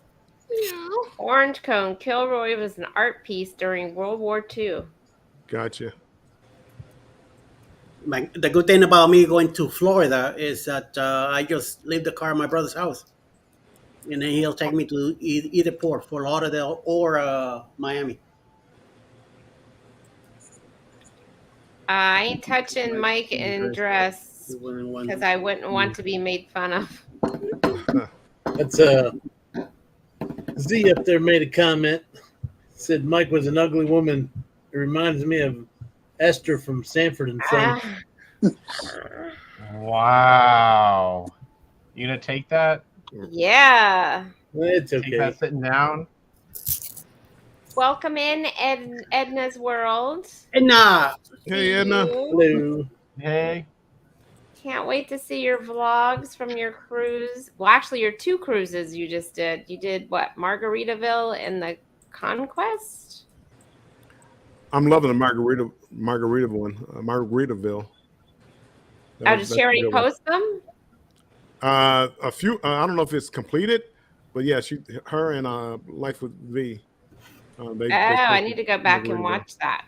Speaker 2: Orange Cone, Kilroy was an art piece during World War II.
Speaker 4: Gotcha.
Speaker 1: The good thing about me going to Florida is that I just leave the car at my brother's house, and then he'll take me to either port, Fort Lauderdale or Miami.
Speaker 2: I ain't touching Mike in dress because I wouldn't want to be made fun of.
Speaker 5: That's Z up there made a comment. Said Mike was an ugly woman. It reminds me of Esther from Sanford and Son.
Speaker 3: Wow. You gonna take that?
Speaker 2: Yeah.
Speaker 5: It's
Speaker 3: Take
Speaker 5: okay.
Speaker 3: that sitting down?
Speaker 2: Welcome in Edna's World.
Speaker 1: And
Speaker 4: Hey, Edna.
Speaker 5: Hello.
Speaker 3: Hey.
Speaker 2: Can't wait to see your vlogs from your cruise. Well, actually, your 2 cruises you just did. You did what? Margaritaville and the Conquest?
Speaker 4: I'm loving the Margarita one, Margaritaville.
Speaker 2: Did she already post them?
Speaker 4: A few. I don't know if it's completed, but yeah, her and Life with V.
Speaker 2: I need to go back and watch that.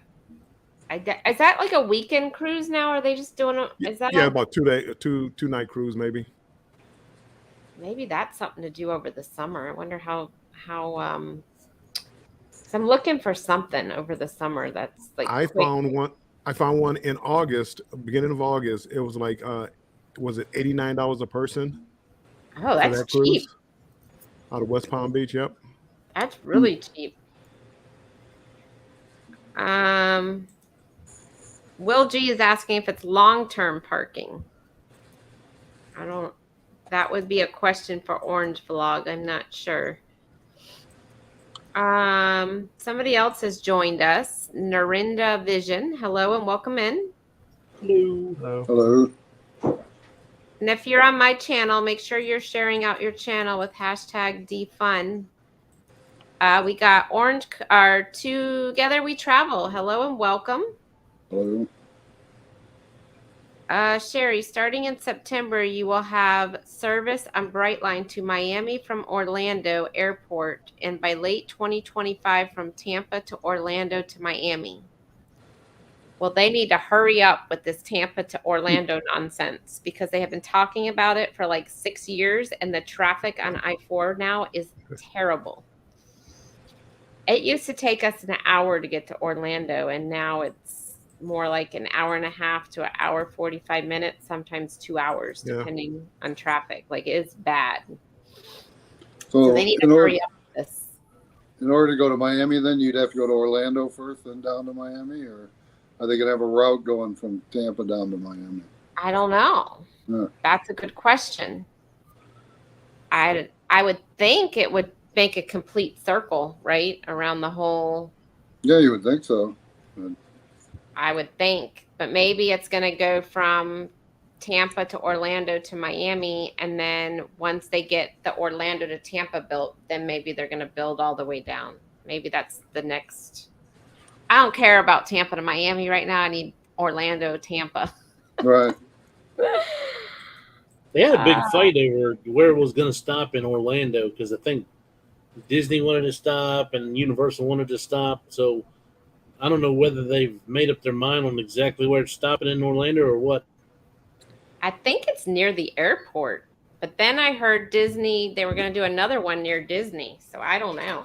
Speaker 2: Is that like a weekend cruise now? Or are they just doing it? Is that
Speaker 4: about 2 day, two night cruise maybe.
Speaker 2: Maybe that's something to do over the summer. I wonder how. So I'm looking for something over the summer that's like.
Speaker 4: I
Speaker 2: quick.
Speaker 4: found one in August, beginning of August. It was like, was it $89 a person?
Speaker 2: Oh, that's
Speaker 4: that
Speaker 2: cheap.
Speaker 4: cruise out of West Palm Beach. Yep.
Speaker 2: That's really cheap. Will G is asking if it's long-term parking. That would be a question for Orange Vlog. I'm not sure. Somebody else has joined us. Narinda Vision. Hello and welcome in.
Speaker 5: Hello.
Speaker 6: Hello.
Speaker 2: And if you're on my channel, make sure you're sharing out your channel with #DFun. We got Orange, our Together We Travel. Hello and welcome.
Speaker 6: Hello.
Speaker 2: Sherry, starting in September, you will have service on Brightline to Miami from Orlando Airport, and by late 2025 from Tampa to Orlando to Miami. Well, they need to hurry up with this Tampa to Orlando nonsense because they have been talking about it for like 6 years, and the traffic on I-4 now is terrible. It used to take us an hour to get to Orlando, and now it's more like an hour and a half to an hour 45 minutes, sometimes 2 hours, depending on traffic. Like, it's bad. So they need to hurry up with this.
Speaker 6: In order to go to Miami, then you'd have to go to Orlando first, then down to Miami, or are they going to have a route going from Tampa down to Miami?
Speaker 2: I don't know.
Speaker 6: Yeah.
Speaker 2: That's a good question. I would think it would make a complete circle, right, around the whole.
Speaker 6: Yeah, you would think so.
Speaker 2: I would think, but maybe it's going to go from Tampa to Orlando to Miami, and then once they get the Orlando to Tampa built, then maybe they're going to build all the way down. Maybe that's the next. I don't care about Tampa to Miami right now. I need Orlando, Tampa.
Speaker 6: Right.
Speaker 5: They had a big fight over where it was going to stop in Orlando because I think Disney wanted to stop and Universal wanted to stop. So I don't know whether they've made up their mind on exactly where it's stopping in Orlando or what.
Speaker 2: I think it's near the airport, but then I heard Disney, they were going to do another one near Disney. So I don't know.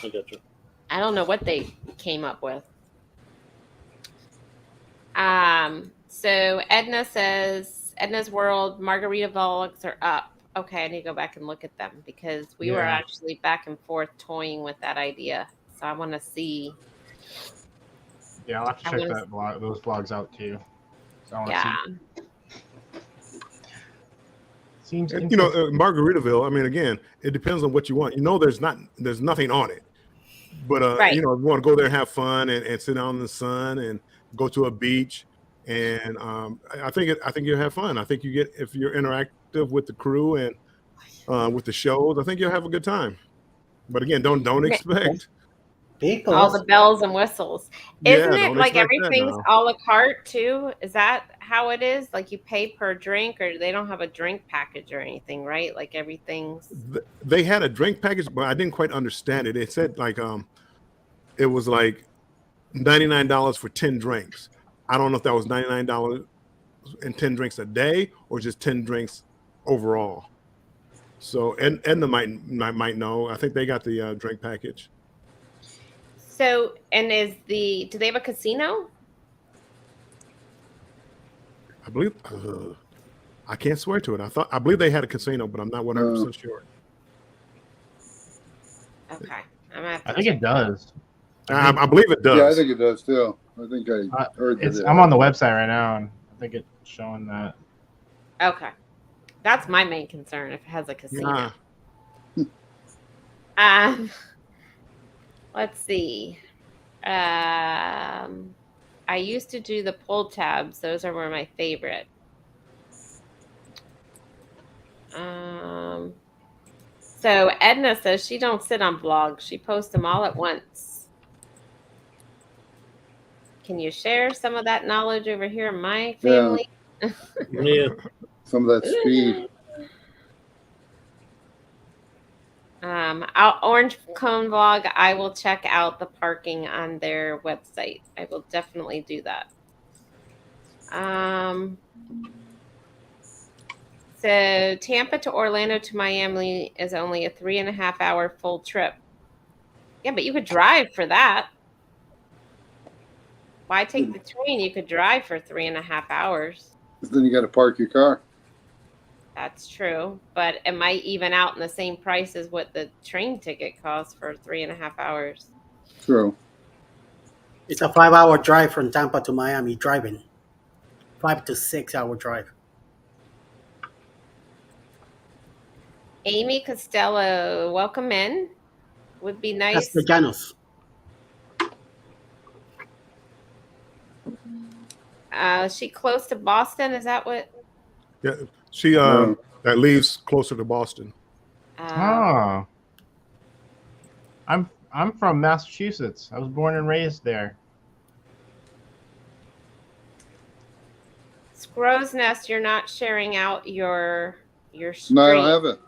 Speaker 5: I got you.
Speaker 2: I don't know what they came up with. So Edna says Edna's World Margarita vlogs are up. Okay, I need to go back and look at them because we were
Speaker 3: Yeah.
Speaker 2: actually back and forth toying with that idea. So I want to see.
Speaker 3: Yeah, I'll have to
Speaker 2: I
Speaker 3: check
Speaker 2: wanna-
Speaker 3: those vlogs out too. So I want to
Speaker 2: Yeah.
Speaker 3: see. Seems
Speaker 4: And, you know, Margaritaville. I mean, again, it depends on what you want. You know, there's nothing on it, but
Speaker 2: Right.
Speaker 4: you know, if you want to go there and have fun and sit out in the sun and go to a beach, and I think you'll have fun. I think you get, if you're interactive with the crew and with the shows, I think you'll have a good time. But again, don't
Speaker 2: Yeah.
Speaker 4: expect.
Speaker 1: Vehicles.
Speaker 2: All the bells and whistles.
Speaker 4: Yeah,
Speaker 2: Isn't it
Speaker 4: don't
Speaker 2: like
Speaker 4: expect that
Speaker 2: everything's
Speaker 4: now.
Speaker 2: a la carte too? Is that how it is? Like you pay per drink, or they don't have a drink package or anything, right? Like everything's.
Speaker 4: They had a drink package, but I didn't quite understand it. It said like it was like $99 for 10 drinks. I don't know if that was $99 and 10 drinks a day or just 10 drinks overall. So Edna might know. I think they got the drink package.
Speaker 2: So, and do they have a casino?
Speaker 4: I believe I can't swear to it. I believe they had a casino, but I'm not 100% sure.
Speaker 2: Okay, I'm gonna have to
Speaker 3: I think it does.
Speaker 4: I believe it does.
Speaker 6: Yeah, I think it does too. I think I heard that.
Speaker 3: I'm on the website right now, and I think it's showing that.
Speaker 2: Okay, that's my main concern. If it has a casino.
Speaker 4: Nah.
Speaker 2: Let's see. I used to do the pull tabs. Those were my favorite. So Edna says she don't sit on blogs. She posts them all at once. Can you share some of that knowledge over here in my family?
Speaker 5: Yeah.
Speaker 6: Some of that speed.
Speaker 2: Orange Cone Vlog, I will check out the parking on their website. I will definitely do that. So Tampa to Orlando to Miami is only a 3.5 hour full trip. Yeah, but you could drive for that. Why take the train? You could drive for 3.5 hours.
Speaker 6: Then you got to park your car.
Speaker 2: That's true, but it might even out in the same price as what the train ticket costs for 3.5 hours.
Speaker 6: True.
Speaker 1: It's a 5-hour drive from Tampa to Miami driving. 5 to 6 hour drive.
Speaker 2: Amy Costello, welcome in. Would be nice.
Speaker 1: Castellanos.
Speaker 2: Is she close to Boston? Is that what?
Speaker 4: Yeah, she that leaves closer to Boston.
Speaker 3: Oh. I'm from Massachusetts. I was born and raised there.
Speaker 2: Scrow's Nest, you're not sharing out your stream.
Speaker 6: No, I don't have it.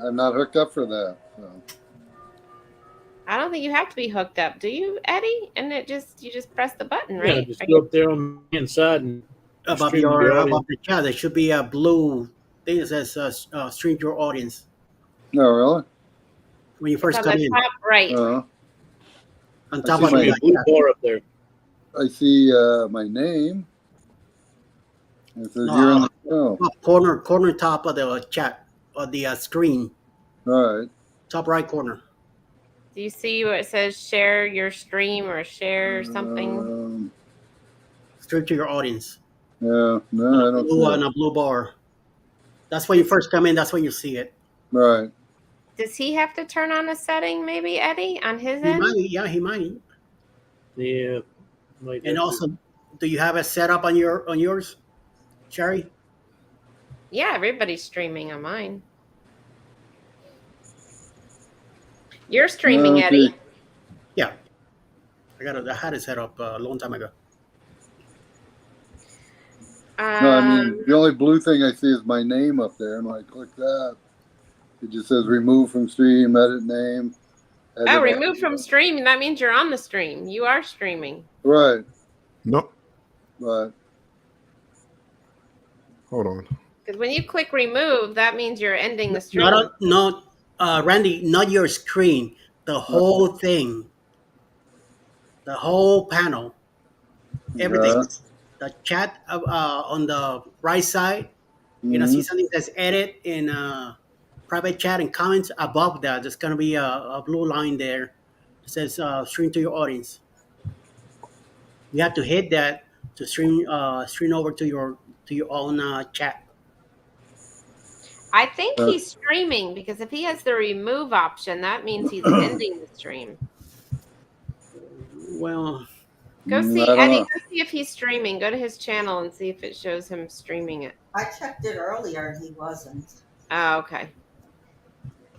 Speaker 6: I'm not hooked up for that. So.
Speaker 2: I don't think you have to be hooked up, do you, Eddie? And you just press the button,
Speaker 5: Yeah,
Speaker 2: right?
Speaker 5: just go up there on the inside and
Speaker 1: Above
Speaker 5: stream your audience.
Speaker 1: above the chat, there should be a blue thing that says stream your audience
Speaker 6: No, really?
Speaker 1: when you first
Speaker 2: on
Speaker 1: come
Speaker 2: the
Speaker 1: in.
Speaker 2: top right.
Speaker 6: Uh,
Speaker 1: On
Speaker 6: I
Speaker 1: top
Speaker 6: see
Speaker 1: of
Speaker 5: Should be a
Speaker 1: the
Speaker 5: blue
Speaker 1: chat.
Speaker 5: bar up there.
Speaker 6: I see my name. It says you're in the show.
Speaker 1: Corner top of the chat of the screen,
Speaker 6: All right.
Speaker 1: top right corner.
Speaker 2: Do you see where it says share your stream or share something?
Speaker 1: Stream to your audience.
Speaker 6: Yeah, no, I don't see
Speaker 1: On
Speaker 6: it.
Speaker 1: a blue bar. That's when you first come in. That's when you see it.
Speaker 6: Right.
Speaker 2: Does he have to turn on a setting, maybe, Eddie, on his
Speaker 1: He
Speaker 2: end?
Speaker 1: might. Yeah, he might.
Speaker 5: Yeah. Like
Speaker 1: And
Speaker 5: that.
Speaker 1: also, do you have it set up on yours, Sherry?
Speaker 2: Yeah, everybody's streaming on mine. You're streaming,
Speaker 6: Okay.
Speaker 2: Eddie.
Speaker 1: Yeah. I had it set up a long time ago.
Speaker 6: No, I mean, the only blue thing I see is my name up there. And when I click that, it just says remove from stream, edit name. Edit
Speaker 2: remove from stream. That means you're on the stream. You are streaming.
Speaker 6: Right.
Speaker 4: No,
Speaker 6: But
Speaker 4: hold on.
Speaker 2: Because when you click remove, that means you're ending the stream.
Speaker 1: Randy, not your screen. The whole thing. The whole panel. everything.
Speaker 6: Yeah.
Speaker 1: The chat on the right side, you're gonna see something that's edit in private chat and comments. Above that, there's gonna be a blue line there that says stream to your audience. You have to hit that to stream over to your own chat.
Speaker 2: I think
Speaker 6: Uh,
Speaker 2: he's streaming because if he has the remove option, that means he's ending the stream.
Speaker 1: Well,
Speaker 2: Go see,
Speaker 6: I don't
Speaker 2: Eddie,
Speaker 6: know.
Speaker 2: go see if he's streaming. Go to his channel and see if it shows him streaming it.
Speaker 7: I checked it earlier and he wasn't.
Speaker 2: Oh, okay.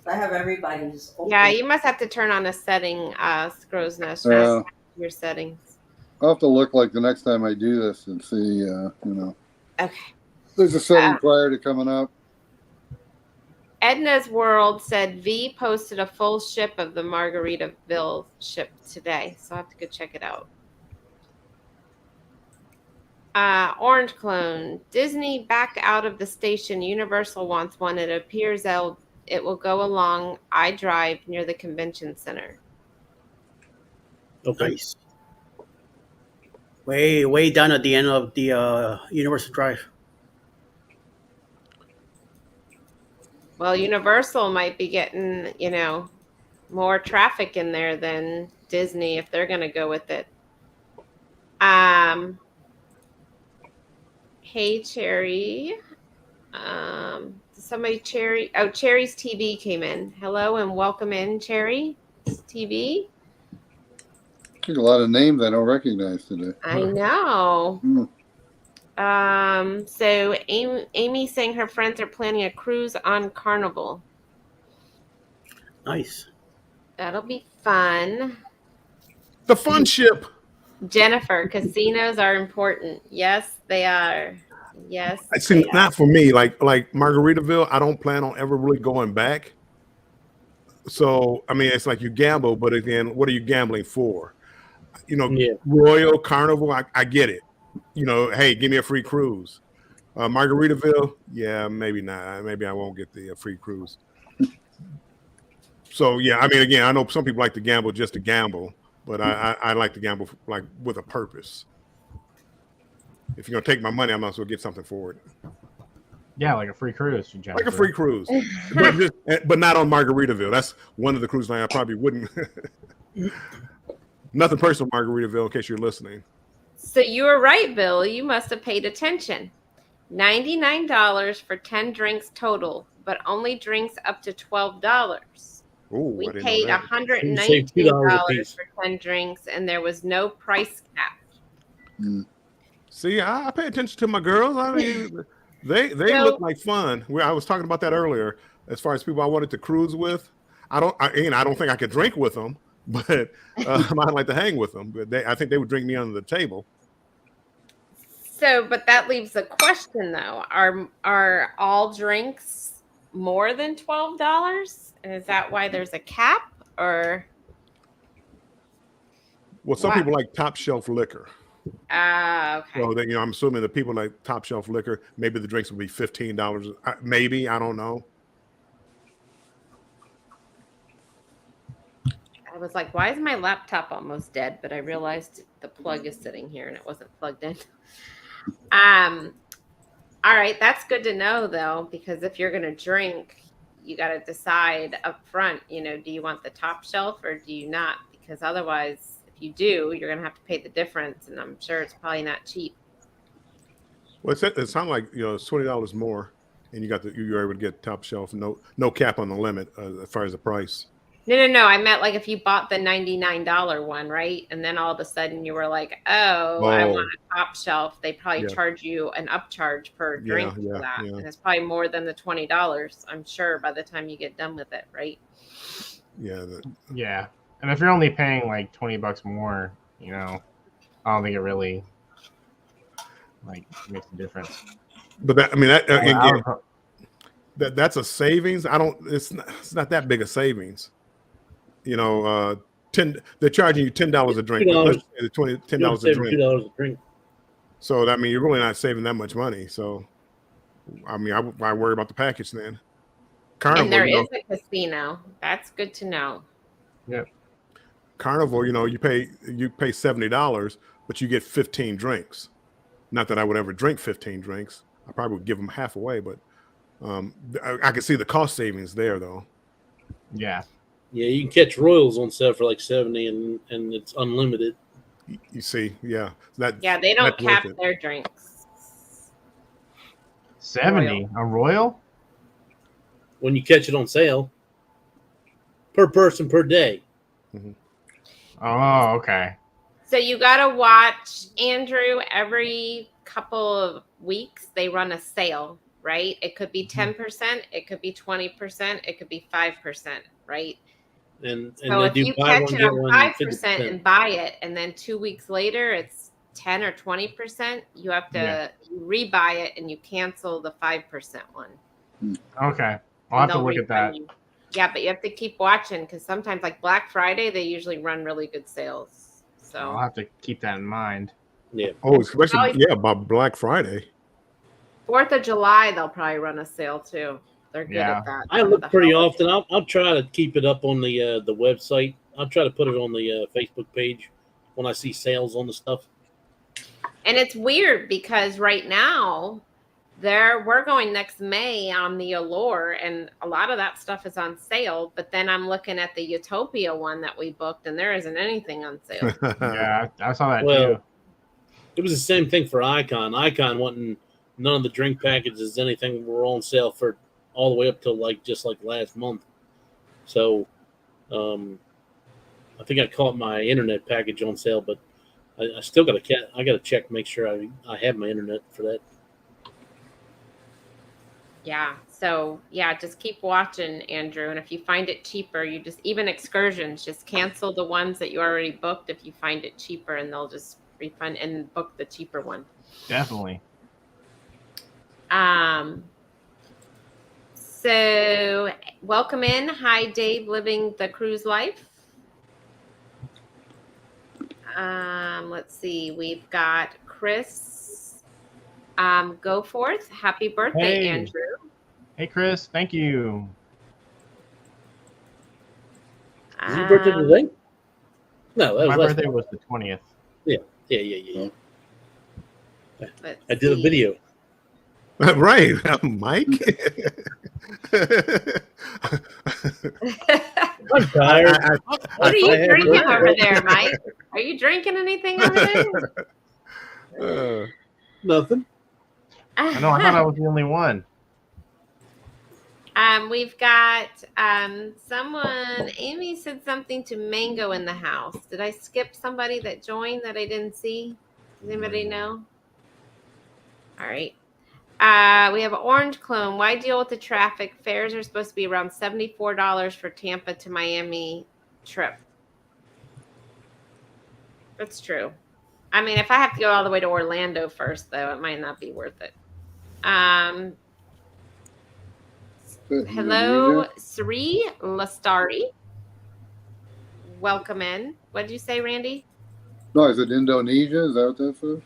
Speaker 7: I have everybody's. Open.
Speaker 2: Yeah, you must have to turn on a setting, Scrow's Nest, your settings.
Speaker 6: I'll have to look like the next time I do this and see, you know.
Speaker 2: Okay.
Speaker 6: There's a setting prior to coming up.
Speaker 2: Edna's World said V posted a full ship of the Margaritaville ship today, so I'll have to go check it out. Orange Clone. Disney back out of the station. Universal wants one. It appears it will go along iDrive near the convention center.
Speaker 5: Okay.
Speaker 1: nice. Way down at the end of the Universal Drive.
Speaker 2: Well, Universal might be getting, more traffic in there than Disney if they're going to go with it. Hey, Cherry. Cherry's TV came in. Hello and welcome in, Cherry TV.
Speaker 6: There's a lot of names I don't recognize today.
Speaker 2: I know.
Speaker 6: Hmm.
Speaker 2: So Amy saying her friends are planning a cruise on Carnival.
Speaker 1: Nice.
Speaker 2: That'll be fun.
Speaker 4: The fun ship.
Speaker 2: Jennifer, casinos are important. Yes, they are. Yes.
Speaker 4: I see,
Speaker 2: they are.
Speaker 4: not for me. Like Margaritaville, I don't plan on ever really going back. So I mean, it's like you gamble, but again, what are you gambling for?
Speaker 5: Yeah.
Speaker 4: Royal Carnival, I get it. Hey, give me a free cruise. Margaritaville, yeah, maybe not. Maybe I won't get the free cruise. So yeah, I mean, again, I know some people like to gamble just to gamble, but I like to gamble like with a purpose. If you're gonna take my money, I might as well get something for it.
Speaker 3: Yeah, like a free cruise. Jennifer.
Speaker 4: Like a free cruise, but not on Margaritaville. That's one of the cruise lines I probably wouldn't. Nothing personal, Margaritaville, in case you're listening.
Speaker 2: So you were right, Bill. You must have paid attention. $99 for 10 drinks total, but only drinks up to $12.
Speaker 4: Ooh,
Speaker 2: We
Speaker 4: I didn't know
Speaker 2: paid
Speaker 4: that.
Speaker 2: $119
Speaker 5: $2 a piece.
Speaker 2: for 10 drinks, and there was no price cap.
Speaker 4: See, I pay attention to my girls. I mean, they
Speaker 2: So-
Speaker 4: look like fun. I was talking about that earlier. As far as people I wanted to cruise with, I don't think I could drink with them, but I might like to hang with them. But I think they would drink me under the table.
Speaker 2: So, but that leaves a question though: Are all drinks more than $12? And is that why there's a cap? Or
Speaker 4: Well, some
Speaker 2: Wow.
Speaker 4: people like top shelf liquor.
Speaker 2: okay.
Speaker 4: So that I'm assuming the people like top shelf liquor, maybe the drinks would be $15. Maybe, I don't know.
Speaker 2: I was like, why is my laptop almost dead? But I realized the plug is sitting here and it wasn't plugged in. All right, that's good to know though, because if you're gonna drink, you got to decide up front, do you want the top shelf or do you not? Because otherwise, if you do, you're gonna have to pay the difference, and I'm sure it's probably not cheap.
Speaker 4: Well, it sounds like it's $20 more, and you're able to get top shelf, no cap on the limit as far as the price.
Speaker 2: No. I meant like if you bought the $99 one, right? And then all of a sudden you were like, oh, I want a top shelf. They probably
Speaker 4: Yeah.
Speaker 2: charge you an upcharge per drink for that.
Speaker 4: Yeah.
Speaker 2: And it's probably more than the $20, I'm sure, by the time you get done with it, right?
Speaker 4: Yeah.
Speaker 3: Yeah, and if you're only paying like $20 more, I don't think it really makes a difference.
Speaker 4: But
Speaker 3: I would
Speaker 4: that's a savings. It's not that big a savings. They're charging you $10 a drink.
Speaker 5: $2.
Speaker 4: Let's say $10 a drink.
Speaker 5: $2 a drink.
Speaker 4: So you're really not saving that much money. So, I worry about the package then. Carnival,
Speaker 2: And there is a casino. That's good to know.
Speaker 4: Carnival, you pay $70, but you get 15 drinks. Not that I would ever drink 15 drinks. I probably would give them half away, but I can see the cost savings there, though.
Speaker 3: Yeah.
Speaker 5: Yeah, you can catch Royals on sale for like 70, and it's unlimited.
Speaker 4: You see, yeah,
Speaker 2: Yeah, they don't
Speaker 4: that's worth
Speaker 2: cap
Speaker 4: it.
Speaker 2: their drinks.
Speaker 3: 70 a Royal?
Speaker 5: When you catch it on sale, per person per day.
Speaker 3: Oh, okay.
Speaker 2: So you got to watch, Andrew, every couple of weeks they run a sale, right? It could be 10%, it could be 20%, it could be 5%, right?
Speaker 5: And
Speaker 2: So
Speaker 5: they
Speaker 2: if
Speaker 5: do
Speaker 2: you
Speaker 5: buy
Speaker 2: catch
Speaker 5: one,
Speaker 2: it
Speaker 5: get
Speaker 2: on
Speaker 5: one,
Speaker 2: 5%
Speaker 5: 50%.
Speaker 2: and buy it, and then 2 weeks later it's 10 or 20%, you have to rebuy it and you cancel the 5% one.
Speaker 3: Okay. I'll
Speaker 2: And
Speaker 3: have to
Speaker 2: they'll
Speaker 3: look at
Speaker 2: refund
Speaker 3: that.
Speaker 2: you. Yeah, but you have to keep watching because sometimes, like Black Friday, they usually run really good sales. So
Speaker 3: I'll have to keep that in mind.
Speaker 5: Yeah.
Speaker 4: Oh, especially
Speaker 2: Probably-
Speaker 4: about Black Friday.
Speaker 2: 4th of July, they'll probably run a sale too. They're good
Speaker 3: Yeah.
Speaker 2: at that.
Speaker 5: I look
Speaker 2: The
Speaker 5: pretty
Speaker 2: holiday.
Speaker 5: often. I'll try to keep it up on the website. I'll try to put it on the Facebook page when I see sales on the stuff.
Speaker 2: And it's weird because right now we're going next May on the Allure, and a lot of that stuff is on sale. But then I'm looking at the Utopia one that we booked, and there isn't anything on sale.
Speaker 3: Yeah, I saw that
Speaker 5: Well,
Speaker 3: too.
Speaker 5: It was the same thing for Icon. Icon wasn't none of the drink packages, anything were on sale for all the way up till just like last month. So I think I caught my internet package on sale, but I still got to check, make sure I have my internet for that.
Speaker 2: Yeah. So yeah, just keep watching, Andrew. And if you find it cheaper, you just, even excursions, just cancel the ones that you already booked if you find it cheaper, and they'll just refund and book the cheaper one.
Speaker 3: Definitely.
Speaker 2: So welcome in. Hi, Dave, living the cruise life. Let's see. We've got Chris. Go forth. Happy birthday,
Speaker 3: Hey.
Speaker 2: Andrew.
Speaker 3: Hey, Chris. Thank you.
Speaker 5: Is your birthday today? No, that was
Speaker 3: My
Speaker 5: last
Speaker 3: birthday
Speaker 5: month.
Speaker 3: was the 20th.
Speaker 5: Yeah.
Speaker 2: Let's
Speaker 5: I did a
Speaker 2: see.
Speaker 5: video.
Speaker 4: Right, Mike.
Speaker 5: I'm tired.
Speaker 2: What are you drinking over there, Mike? Are you drinking anything over there?
Speaker 5: Nothing.
Speaker 3: I know. I thought I was the only one.
Speaker 2: We've got someone. Amy said something to Mango in the house. Did I skip somebody that joined that I didn't see? Does anybody know? All right. We have Orange Clone. Why deal with the traffic? Fares are supposed to be around $74 for Tampa to Miami trip. That's true. I mean, if I have to go all the way to Orlando first, though, it might not be worth it. Hello, Sri Lastari. Welcome in. What did you say, Randy?
Speaker 6: No, is it Indonesia? Is that what that's for?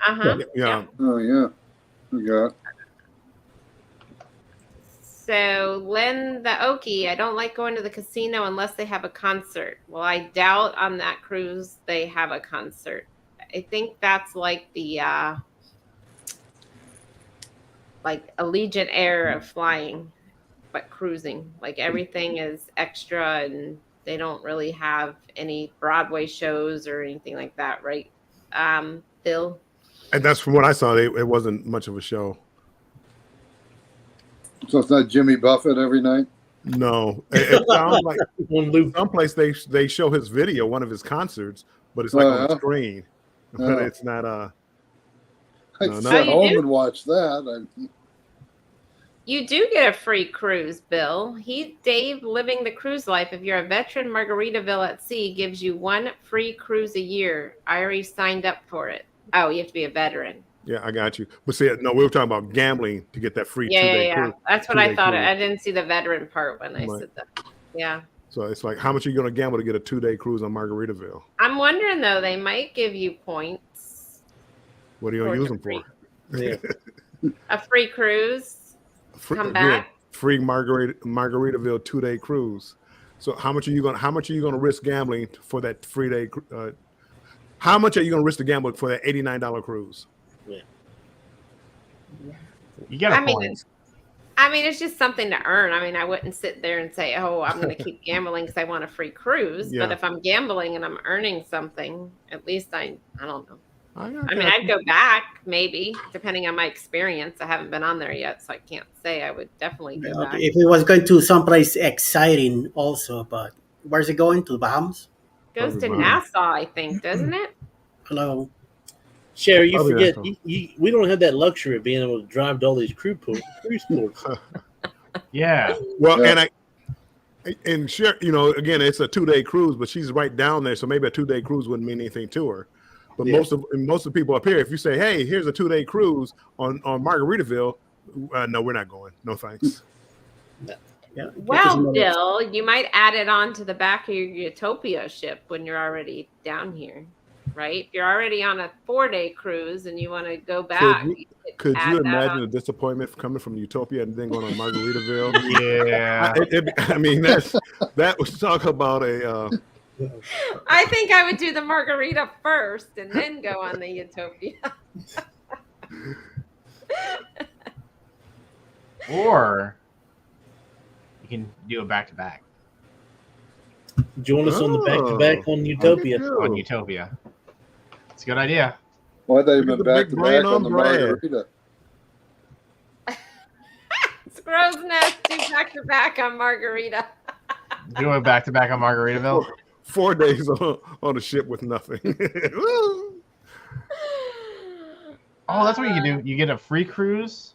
Speaker 2: Uh-huh.
Speaker 4: Yeah.
Speaker 6: Oh, yeah. We got.
Speaker 2: So, Len the Okie, I don't like going to the casino unless they have a concert. Well, I doubt on that cruise they have a concert. I think that's like the like Allegiant Air of flying, but cruising. Like everything is extra, and they don't really have any Broadway shows or anything like that, right? Bill?
Speaker 4: And that's from what I saw. It wasn't much of a show.
Speaker 6: So it's not Jimmy Buffett every night?
Speaker 4: No, it sounds like
Speaker 5: One loop.
Speaker 4: someplace they show his video, one of his concerts, but it's like
Speaker 6: Oh,
Speaker 4: on
Speaker 6: yeah?
Speaker 4: the screen, but
Speaker 6: Oh.
Speaker 4: it's not.
Speaker 6: I
Speaker 4: No,
Speaker 6: sit
Speaker 4: no.
Speaker 2: Oh, you
Speaker 6: home
Speaker 2: do?
Speaker 6: and watch that.
Speaker 2: You do get a free cruise, Bill. Dave, living the cruise life. If you're a veteran, Margaritaville at Sea gives you one free cruise a year. I already signed up for it. Oh, you have to be a veteran.
Speaker 4: Yeah, I got you. But see, no, we were talking about gambling to get that free
Speaker 2: Yeah,
Speaker 4: 2-day
Speaker 2: yeah.
Speaker 4: cruise.
Speaker 2: That's what I
Speaker 4: 2-day
Speaker 2: thought.
Speaker 4: cruise.
Speaker 2: I didn't see the veteran part when I
Speaker 4: Right.
Speaker 2: said that. Yeah.
Speaker 4: So it's like, how much are you going to gamble to get a 2-day cruise on Margaritaville?
Speaker 2: I'm wondering, though, they might give you points.
Speaker 4: What are you going to use them for?
Speaker 5: Yeah.
Speaker 2: A free cruise.
Speaker 4: Free,
Speaker 2: Come
Speaker 4: again,
Speaker 2: back.
Speaker 4: free Margaritaville 2-day cruise. So how much are you going to risk gambling for that free day How much are you going to risk to gamble for that $89 cruise?
Speaker 3: You get a
Speaker 2: I mean,
Speaker 3: point.
Speaker 2: it's just something to earn. I mean, I wouldn't sit there and say, "Oh, I'm going to keep gambling because I want a free cruise."
Speaker 4: Yeah.
Speaker 2: But if I'm gambling and I'm earning something, at least I don't know.
Speaker 4: I
Speaker 2: I mean, I'd go back maybe, depending on my experience. I haven't been on there yet, so I can't say. I would definitely go back.
Speaker 1: If it was going to someplace exciting, also, but where's it going to? The Bahamas?
Speaker 2: Goes to
Speaker 4: Probably
Speaker 2: Nassau, I think, doesn't it?
Speaker 1: Hello.
Speaker 5: Sherry, you
Speaker 4: Probably
Speaker 5: forget
Speaker 4: that's all.
Speaker 5: we don't have that luxury of being able to drive to all these cruise ports.
Speaker 3: Yeah.
Speaker 4: Well,
Speaker 6: Yeah.
Speaker 4: and sure, again, it's a 2-day cruise, but she's right down there, so maybe a 2-day cruise wouldn't mean anything to her. But
Speaker 5: Yeah.
Speaker 4: most of the people up here, if you say, "Hey, here's a 2-day cruise on Margaritaville," no, we're not going. No thanks.
Speaker 1: Yeah.
Speaker 2: Well, Bill, you might add it on to the back of your Utopia ship when you're already down here, right? If you're already on a 4-day cruise and you want to go back,
Speaker 4: Could
Speaker 2: add
Speaker 4: you
Speaker 2: that
Speaker 4: imagine
Speaker 2: on.
Speaker 4: the disappointment coming from Utopia and then going on Margaritaville?
Speaker 3: Yeah.
Speaker 4: I mean, that was talk about a.
Speaker 2: I think I would do the margarita first and then go on the Utopia.
Speaker 3: Or you can do a back-to-back
Speaker 5: Join us on the back-to-back on Utopia.
Speaker 3: on Utopia. It's a good idea.
Speaker 6: Well, I thought you
Speaker 4: Look
Speaker 6: meant
Speaker 4: at the
Speaker 6: back
Speaker 4: big
Speaker 6: to
Speaker 4: brain
Speaker 6: back
Speaker 4: on
Speaker 6: on the
Speaker 4: Brad.
Speaker 6: margarita.
Speaker 2: Scrow's Nest, do back to back on Margarita.
Speaker 3: Do a back-to-back on Margaritaville.
Speaker 4: 4 days on a ship with nothing. Woo!
Speaker 3: Oh, that's what you can do. You get a free cruise,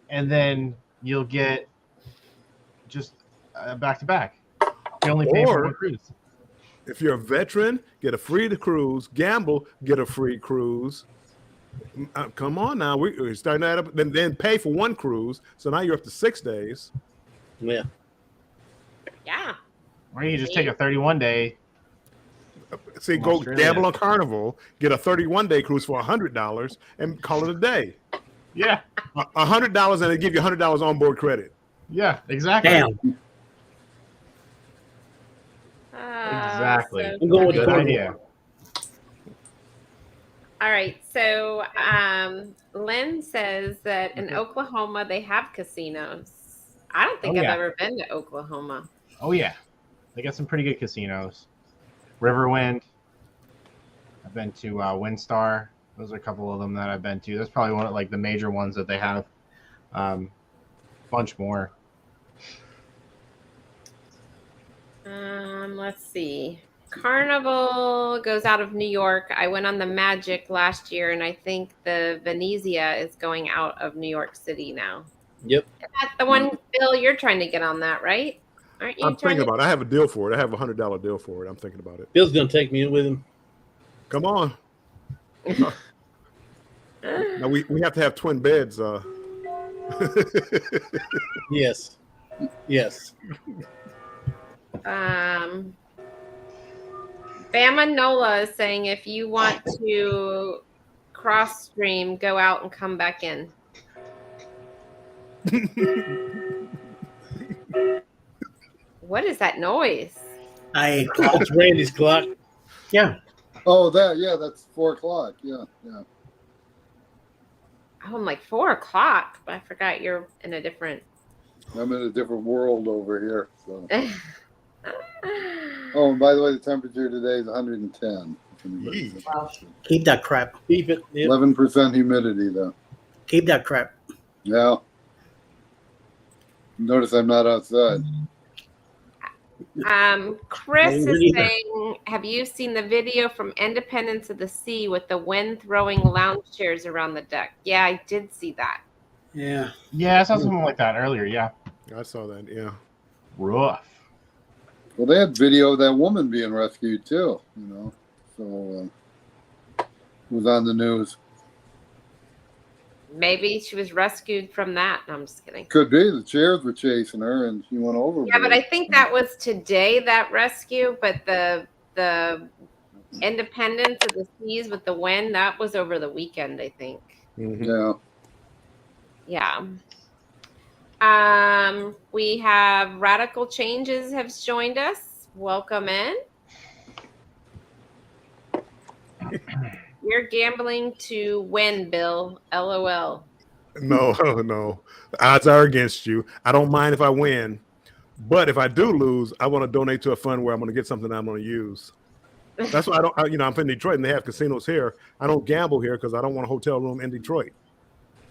Speaker 3: and then you'll get just a back-to-back. You only pay for
Speaker 4: Or-
Speaker 3: one cruise.
Speaker 4: If you're a veteran, get a free cruise. Gamble, get a free cruise. Come on now, we're starting that up. Then pay for one cruise. So now you're up to 6 days.
Speaker 5: Yeah.
Speaker 2: Yeah.
Speaker 3: Or you can just take a 31-day.
Speaker 4: See, go
Speaker 3: Australia.
Speaker 4: gamble on Carnival, get a 31-day cruise for $100, and call it a day.
Speaker 3: Yeah,
Speaker 4: $100, and they give you $100 onboard credit.
Speaker 3: yeah, exactly.
Speaker 1: Damn.
Speaker 3: Exactly.
Speaker 2: So
Speaker 5: I'm going with
Speaker 3: Good
Speaker 2: funny.
Speaker 3: idea.
Speaker 2: All right. So Lynn says that in Oklahoma they have casinos. I don't think
Speaker 3: Oh,
Speaker 2: I've
Speaker 3: yeah.
Speaker 2: ever been to Oklahoma.
Speaker 3: Oh yeah, they got some pretty good casinos. Riverwind. I've been to Windstar. Those are a couple of them that I've been to. That's probably one of like the major ones that they have. Bunch more.
Speaker 2: Let's see. Carnival goes out of New York. I went on the Magic last year, and I think the Venezia is going out of New York City now.
Speaker 5: Yep.
Speaker 2: That's the one, Bill, you're trying to get on that, right? Aren't you
Speaker 4: I'm
Speaker 2: trying
Speaker 4: thinking
Speaker 2: to?
Speaker 4: about it. I have a deal for it. I have a $100 deal for it. I'm thinking about it.
Speaker 5: Bill's gonna take me with him.
Speaker 4: Come on. Now we have to have twin beds.
Speaker 5: Yes. Yes.
Speaker 2: Bama Nola is saying if you want to cross stream, go out and come back in. What is that noise?
Speaker 5: It's Randy's clock.
Speaker 1: Yeah.
Speaker 6: Oh, that's 4 o'clock. Yeah.
Speaker 2: Oh, I'm like 4 o'clock, but I forgot you're in a different.
Speaker 6: I'm in a different world over here. So. Oh, and by the way, the temperature today is 110. if anybody's interested.
Speaker 1: Keep that crap.
Speaker 5: Keep it. Yep.
Speaker 6: 11% humidity, though.
Speaker 1: Keep that crap.
Speaker 6: Yeah. Notice I'm not outside.
Speaker 2: Chris is
Speaker 1: Really?
Speaker 2: saying, have you seen the video from Independence of the Sea with the wind throwing lounge chairs around the deck? Yeah, I did see that.
Speaker 1: Yeah.
Speaker 3: Yeah, I saw something like that earlier. Yeah,
Speaker 4: I saw that. Yeah.
Speaker 3: rough.
Speaker 6: Well, they had video of that woman being rescued, too, So it was on the news.
Speaker 2: Maybe she was rescued from that. No, I'm just kidding.
Speaker 6: Could be. The chairs were chasing her and she went over.
Speaker 2: Yeah, but I think that was today, that rescue. But the Independence of the Seas with the wind, that was over the weekend, I think.
Speaker 4: Mhm.
Speaker 6: Yeah.
Speaker 2: Yeah. We have Radical Changes have joined us. Welcome in. You're gambling to win, Bill. LOL.
Speaker 4: No, no. The odds are against you. I don't mind if I win, but if I do lose, I want to donate to a fund where I'm going to get something I'm going to use. That's why I'm from Detroit and they have casinos here. I don't gamble here because I don't want a hotel room in Detroit.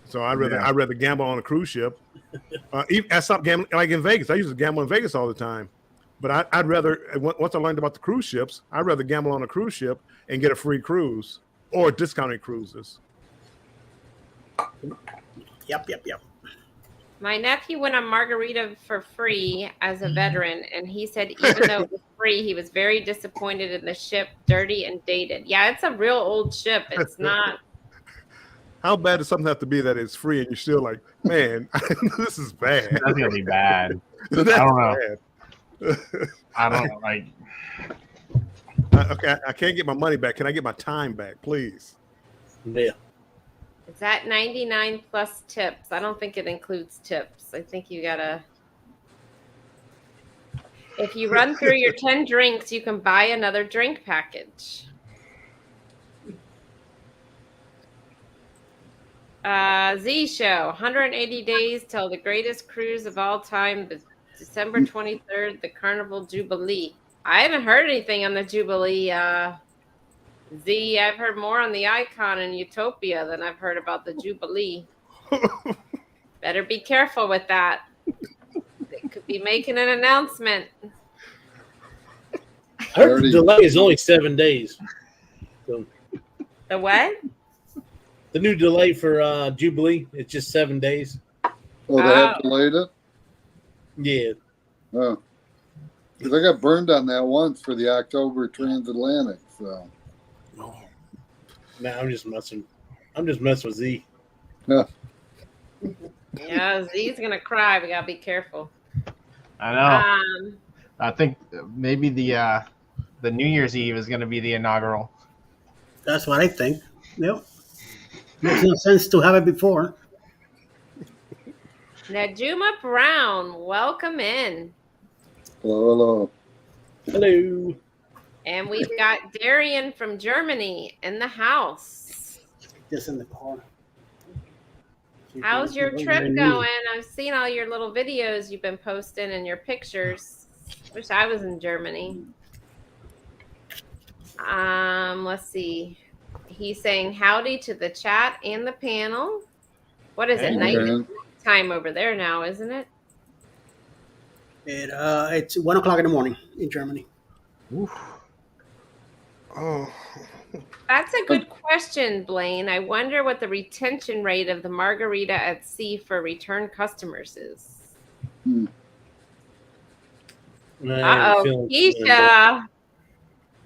Speaker 4: So I'd rather gamble on a cruise ship. I stopped gambling like in Vegas. I used to gamble in Vegas all the time, but I'd rather once I learned about the cruise ships, I'd rather gamble on a cruise ship and get a free cruise or discounted cruises.
Speaker 1: Yep.
Speaker 2: My nephew went on Margarita for free as a veteran, and he said even though it was free, he was very disappointed in the ship, dirty and dated. Yeah, it's a real old ship. It's not.
Speaker 4: How bad does something have to be that it's free and you're still like, man, this is bad?
Speaker 3: That's gonna be bad.
Speaker 4: That's
Speaker 3: I don't know.
Speaker 4: bad.
Speaker 3: I don't know, like.
Speaker 4: Okay, I can't get my money back. Can I get my time back, please?
Speaker 5: Yeah.
Speaker 2: It's at 99 plus tips. I don't think it includes tips. I think you gotta. If you run through your 10 drinks, you can buy another drink package. Z Show, 180 days till the greatest cruise of all time, December 23rd, the Carnival Jubilee. I haven't heard anything on the Jubilee. Z, I've heard more on the Icon and Utopia than I've heard about the Jubilee. Better be careful with that. They could be making an announcement.
Speaker 5: I heard the delay is only 7 days. So
Speaker 2: The what?
Speaker 5: the new delay for Jubilee, it's just 7 days.
Speaker 6: Oh, they have delayed it?
Speaker 5: Yeah.
Speaker 6: Oh. Because I got burned on that once for the October transatlantic, so.
Speaker 5: Nah, I'm just messing with Z.
Speaker 2: Yeah, Z's gonna cry. We gotta be careful.
Speaker 3: I know. I think maybe the New Year's Eve is going to be the inaugural.
Speaker 1: That's what I think. Yep. Makes no sense to have it before.
Speaker 2: Najuma Brown, welcome in.
Speaker 6: Hello.
Speaker 5: Hello.
Speaker 2: And we've got Darian from Germany in the house.
Speaker 1: Just in the car.
Speaker 2: How's your trip going? I've seen all your little videos you've been posting and your pictures. Wish I was in Germany. Let's see. He's saying howdy to the chat and the panel. What is it?
Speaker 5: Hey,
Speaker 2: Night time over there now, isn't it?
Speaker 1: It's 1 o'clock in the morning in Germany.
Speaker 4: Oh,
Speaker 2: That's a good question, Blaine. I wonder what the retention rate of the margarita at sea for return customers is. Uh-oh,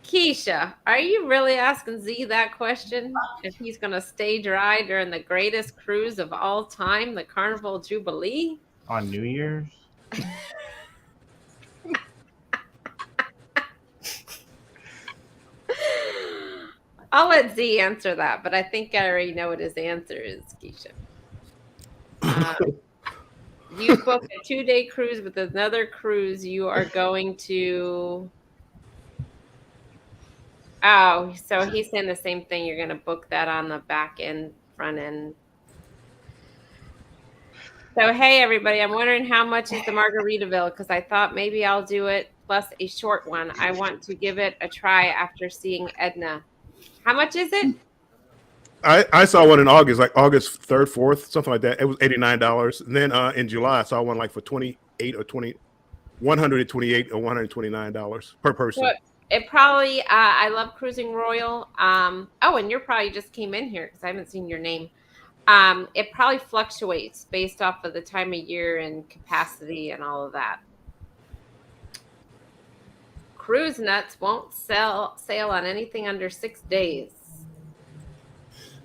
Speaker 2: Keisha, are you really asking Z that question? If he's going to stay dry during the greatest cruise of all time, the Carnival Jubilee?
Speaker 3: On New Year's?
Speaker 2: I'll let Z answer that, but I think I already know what his answer is, Keisha. You book a 2-day cruise with another cruise, you are going to... Oh, so he's saying the same thing. You're going to book that on the back end, front end. So, hey, everybody, I'm wondering how much is the Margaritaville, because I thought maybe I'll do it plus a short one. I want to give it a try after seeing Edna. How much is it?
Speaker 4: I saw one in August, like August 3rd, 4th, something like that. It was $89. And then in July, I saw one like for $128 or $129 per person.
Speaker 2: So it probably, I love Cruising Royal. Oh, and you probably just came in here because I haven't seen your name. It probably fluctuates based off of the time of year and capacity and all of that. Cruise Nuts won't sail on anything under 6 days.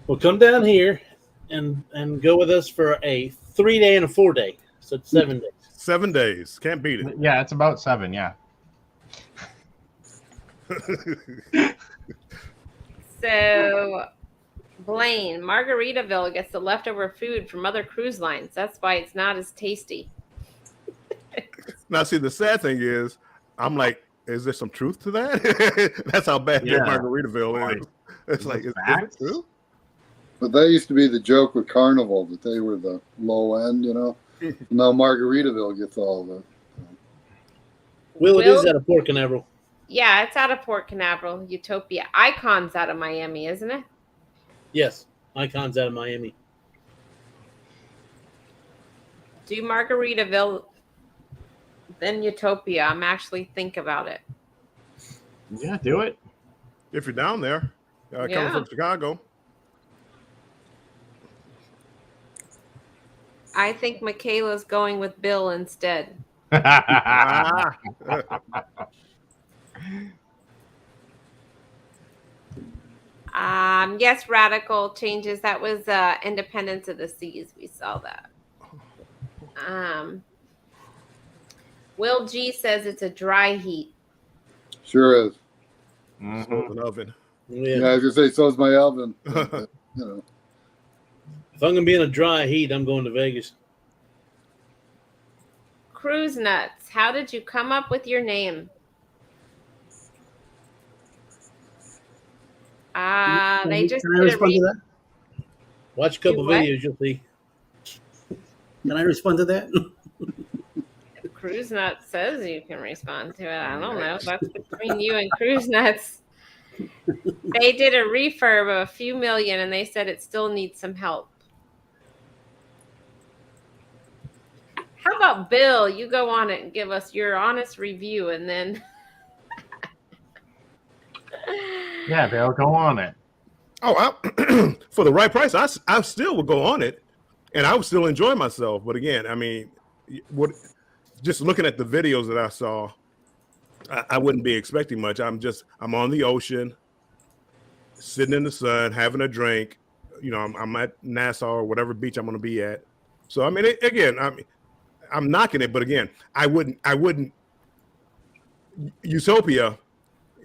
Speaker 5: Well, come down here and go with us for a 3-day and a 4-day. So it's 7 days.
Speaker 4: 7 days. Can't beat it.
Speaker 3: Yeah, it's about 7, yeah.
Speaker 2: So, Blaine, Margaritaville gets the leftover food from other cruise lines. That's why it's not as tasty.
Speaker 4: Now, see, the sad thing is, I'm like, is there some truth to that? That's how bad that Margaritaville is. It's
Speaker 3: Is
Speaker 4: like,
Speaker 3: it
Speaker 4: is it
Speaker 3: facts?
Speaker 4: true?
Speaker 6: But that used to be the joke with Carnival, that they were the low end, Now Margaritaville gets all of it.
Speaker 5: Will, it is out of Port Canaveral.
Speaker 2: Yeah, it's out of Port Canaveral. Utopia Icon's out of Miami, isn't it?
Speaker 5: Yes, Icon's out of Miami.
Speaker 2: Do Margaritaville, then Utopia. I'm actually think about it.
Speaker 3: Yeah, do it.
Speaker 4: If you're down there, coming
Speaker 2: Yeah.
Speaker 4: from Chicago.
Speaker 2: I think Michaela's going with Bill instead.
Speaker 4: Ah.
Speaker 2: Yes, radical changes. That was Independence of the Seas. We saw that. Will G says it's a dry heat.
Speaker 6: Sure is.
Speaker 3: Mhm.
Speaker 4: So it's an oven.
Speaker 6: Yeah,
Speaker 5: Yeah.
Speaker 6: I was gonna say so is my oven. But,
Speaker 5: If I'm gonna be in a dry heat, I'm going to Vegas.
Speaker 2: Cruise Nuts. How did you come up with your name? They just
Speaker 1: Can I
Speaker 2: did a
Speaker 1: respond to that?
Speaker 5: Watch a couple
Speaker 2: Do what?
Speaker 5: videos, you'll see.
Speaker 1: Can I respond to that?
Speaker 2: Cruise Nuts says you can respond to it. I don't know. That's between you and Cruise Nuts. They did a refurb of a few million and they said it still needs some help. How about Bill? You go on it and give us your honest review and then.
Speaker 3: Yeah, Bill, go on it.
Speaker 4: Oh, for the right price, I still would go on it, and I would still enjoy myself. But again, I mean, just looking at the videos that I saw, I wouldn't be expecting much. I'm on the ocean, sitting in the sun, having a drink. I'm at Nassau or whatever beach I'm going to be at. So I mean, I'm knocking it, but again, I wouldn't. Utopia.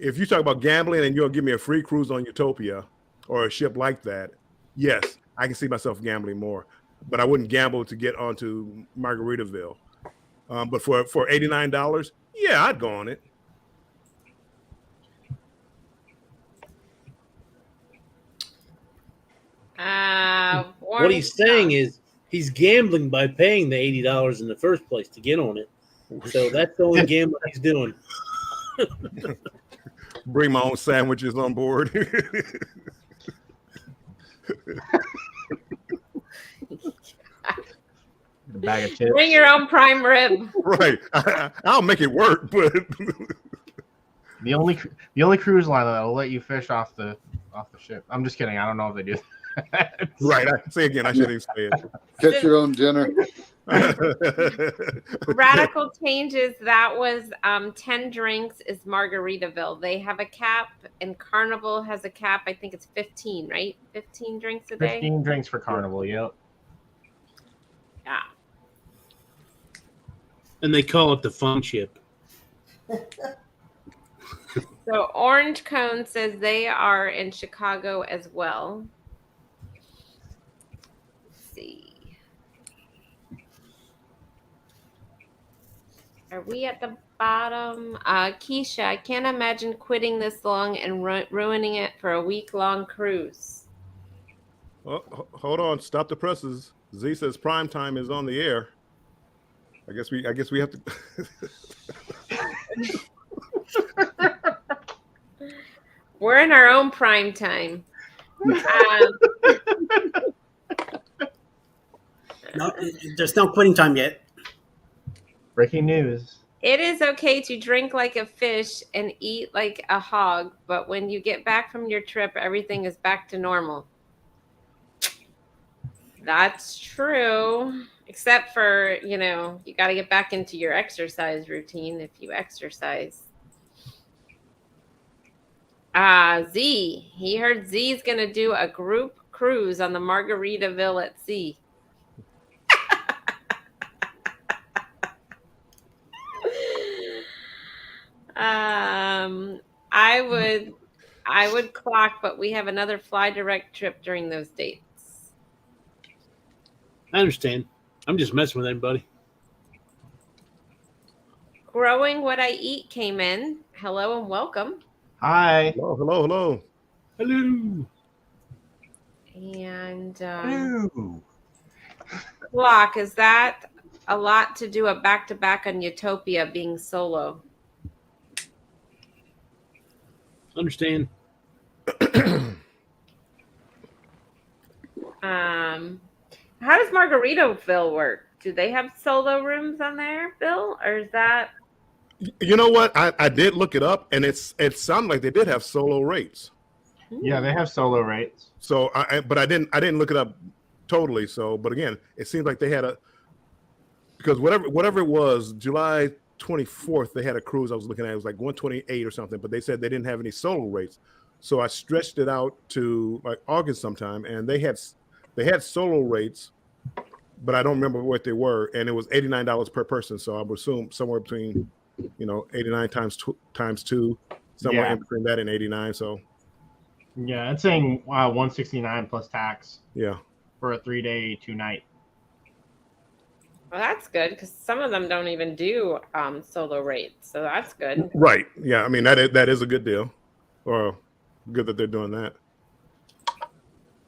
Speaker 4: If you talk about gambling and you'll give me a free cruise on Utopia or a ship like that, yes, I can see myself gambling more. But I wouldn't gamble to get onto Margaritaville. But for $89, yeah, I'd go on it.
Speaker 5: What he's saying is he's gambling by paying the $80 in the first place to get on it. So that's the only gambling he's doing.
Speaker 4: Bring my own sandwiches on board.
Speaker 3: A bag of chips.
Speaker 2: Bring your own prime rib.
Speaker 4: Right. I'll make it work, but
Speaker 3: The only cruise line that'll let you fish off the ship. I'm just kidding. I don't know if they do that.
Speaker 4: right. I say again, I shouldn't say it.
Speaker 6: catch your own dinner.
Speaker 2: Radical changes. That was 10 drinks is Margaritaville. They have a cap, and Carnival has a cap. I think it's 15, right? 15 drinks a day.
Speaker 3: 15 drinks for Carnival. Yep.
Speaker 2: Yeah.
Speaker 5: And they call it the fun ship.
Speaker 2: So Orange Cone says they are in Chicago as well. Let's see. Are we at the bottom? Keisha, I can't imagine quitting this long and ruining it for a week-long cruise.
Speaker 4: Oh, hold on. Stop the presses. Z says prime time is on the air. I guess we have to.
Speaker 2: We're in our own prime time.
Speaker 1: No, there's no quitting time yet.
Speaker 3: Breaking news.
Speaker 2: It is okay to drink like a fish and eat like a hog, but when you get back from your trip, everything is back to normal. That's true. Except for, you got to get back into your exercise routine if you exercise. Z. He heard Z's going to do a group cruise on the Margaritaville at sea. I would clock, but we have another Fly Direct trip during those dates.
Speaker 5: I understand. I'm just messing with everybody.
Speaker 2: Growing What I Eat came in. Hello and welcome.
Speaker 3: Hi.
Speaker 4: Hello.
Speaker 5: Hello.
Speaker 2: And
Speaker 3: Ooh.
Speaker 2: Clock, is that a lot to do a back-to-back on Utopia being solo?
Speaker 5: Understand.
Speaker 2: How does Margaritaville work? Do they have solo rooms on there, Bill? Or is that
Speaker 4: You know what? I did look it up, and it sounded like they did have solo rates.
Speaker 3: Yeah, they have solo rates.
Speaker 4: So but I didn't look it up totally. So, but again, it seems like they had because whatever it was, July 24th, they had a cruise I was looking at. It was like 128 or something, but they said they didn't have any solo rates. So I stretched it out to like August sometime, and they had solo rates, but I don't remember what they were, and it was $89 per person. So I would assume somewhere between 89 times two, somewhere
Speaker 3: Yeah.
Speaker 4: in between that and 89. So
Speaker 3: Yeah, it's saying 169 plus tax
Speaker 4: yeah.
Speaker 3: for a 3-day, 2-night.
Speaker 2: well, that's good because some of them don't even do solo rates, so that's good.
Speaker 4: Right. Yeah. I mean, that is a good deal, or good that they're doing that.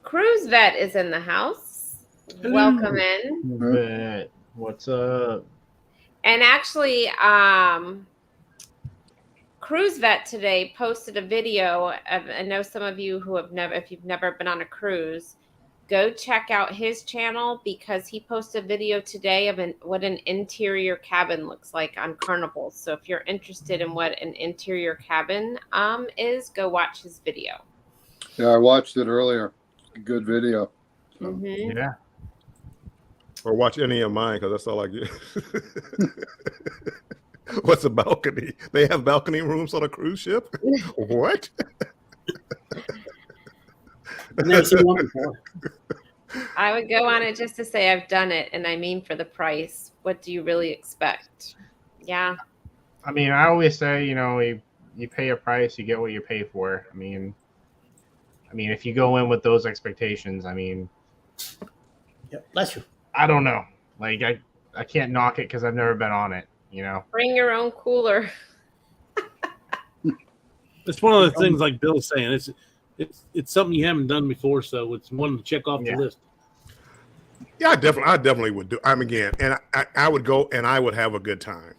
Speaker 2: Cruise Vet is in the house.
Speaker 5: Hello.
Speaker 2: Welcome in.
Speaker 3: But what's up?
Speaker 2: And actually, Cruise Vet today posted a video of, I know some of you who have never, if you've never been on a cruise, go check out his channel because he posted a video today of what an interior cabin looks like on Carnival. So if you're interested in what an interior cabin is, go watch his video.
Speaker 6: Yeah, I watched it earlier. Good video. So,
Speaker 2: Mhm.
Speaker 3: Yeah.
Speaker 4: Or watch any of mine because that's all I get. What's a balcony? They have balcony rooms on a cruise ship? What?
Speaker 1: I've never seen one before.
Speaker 2: I would go on it just to say I've done it, and I mean for the price. What do you really expect? Yeah.
Speaker 3: I mean, I always say, you pay a price, you get what you pay for. I mean, if you go in with those expectations,
Speaker 1: Yep, bless you.
Speaker 3: I don't know. Like, I can't knock it because I've never been on it,
Speaker 2: Bring your own cooler.
Speaker 5: It's one of the things like Bill's saying. It's something you haven't done before, so it's one to check off
Speaker 3: Yeah.
Speaker 5: the list.
Speaker 4: Yeah, I definitely would do. Again, and I would go and I would have a good time.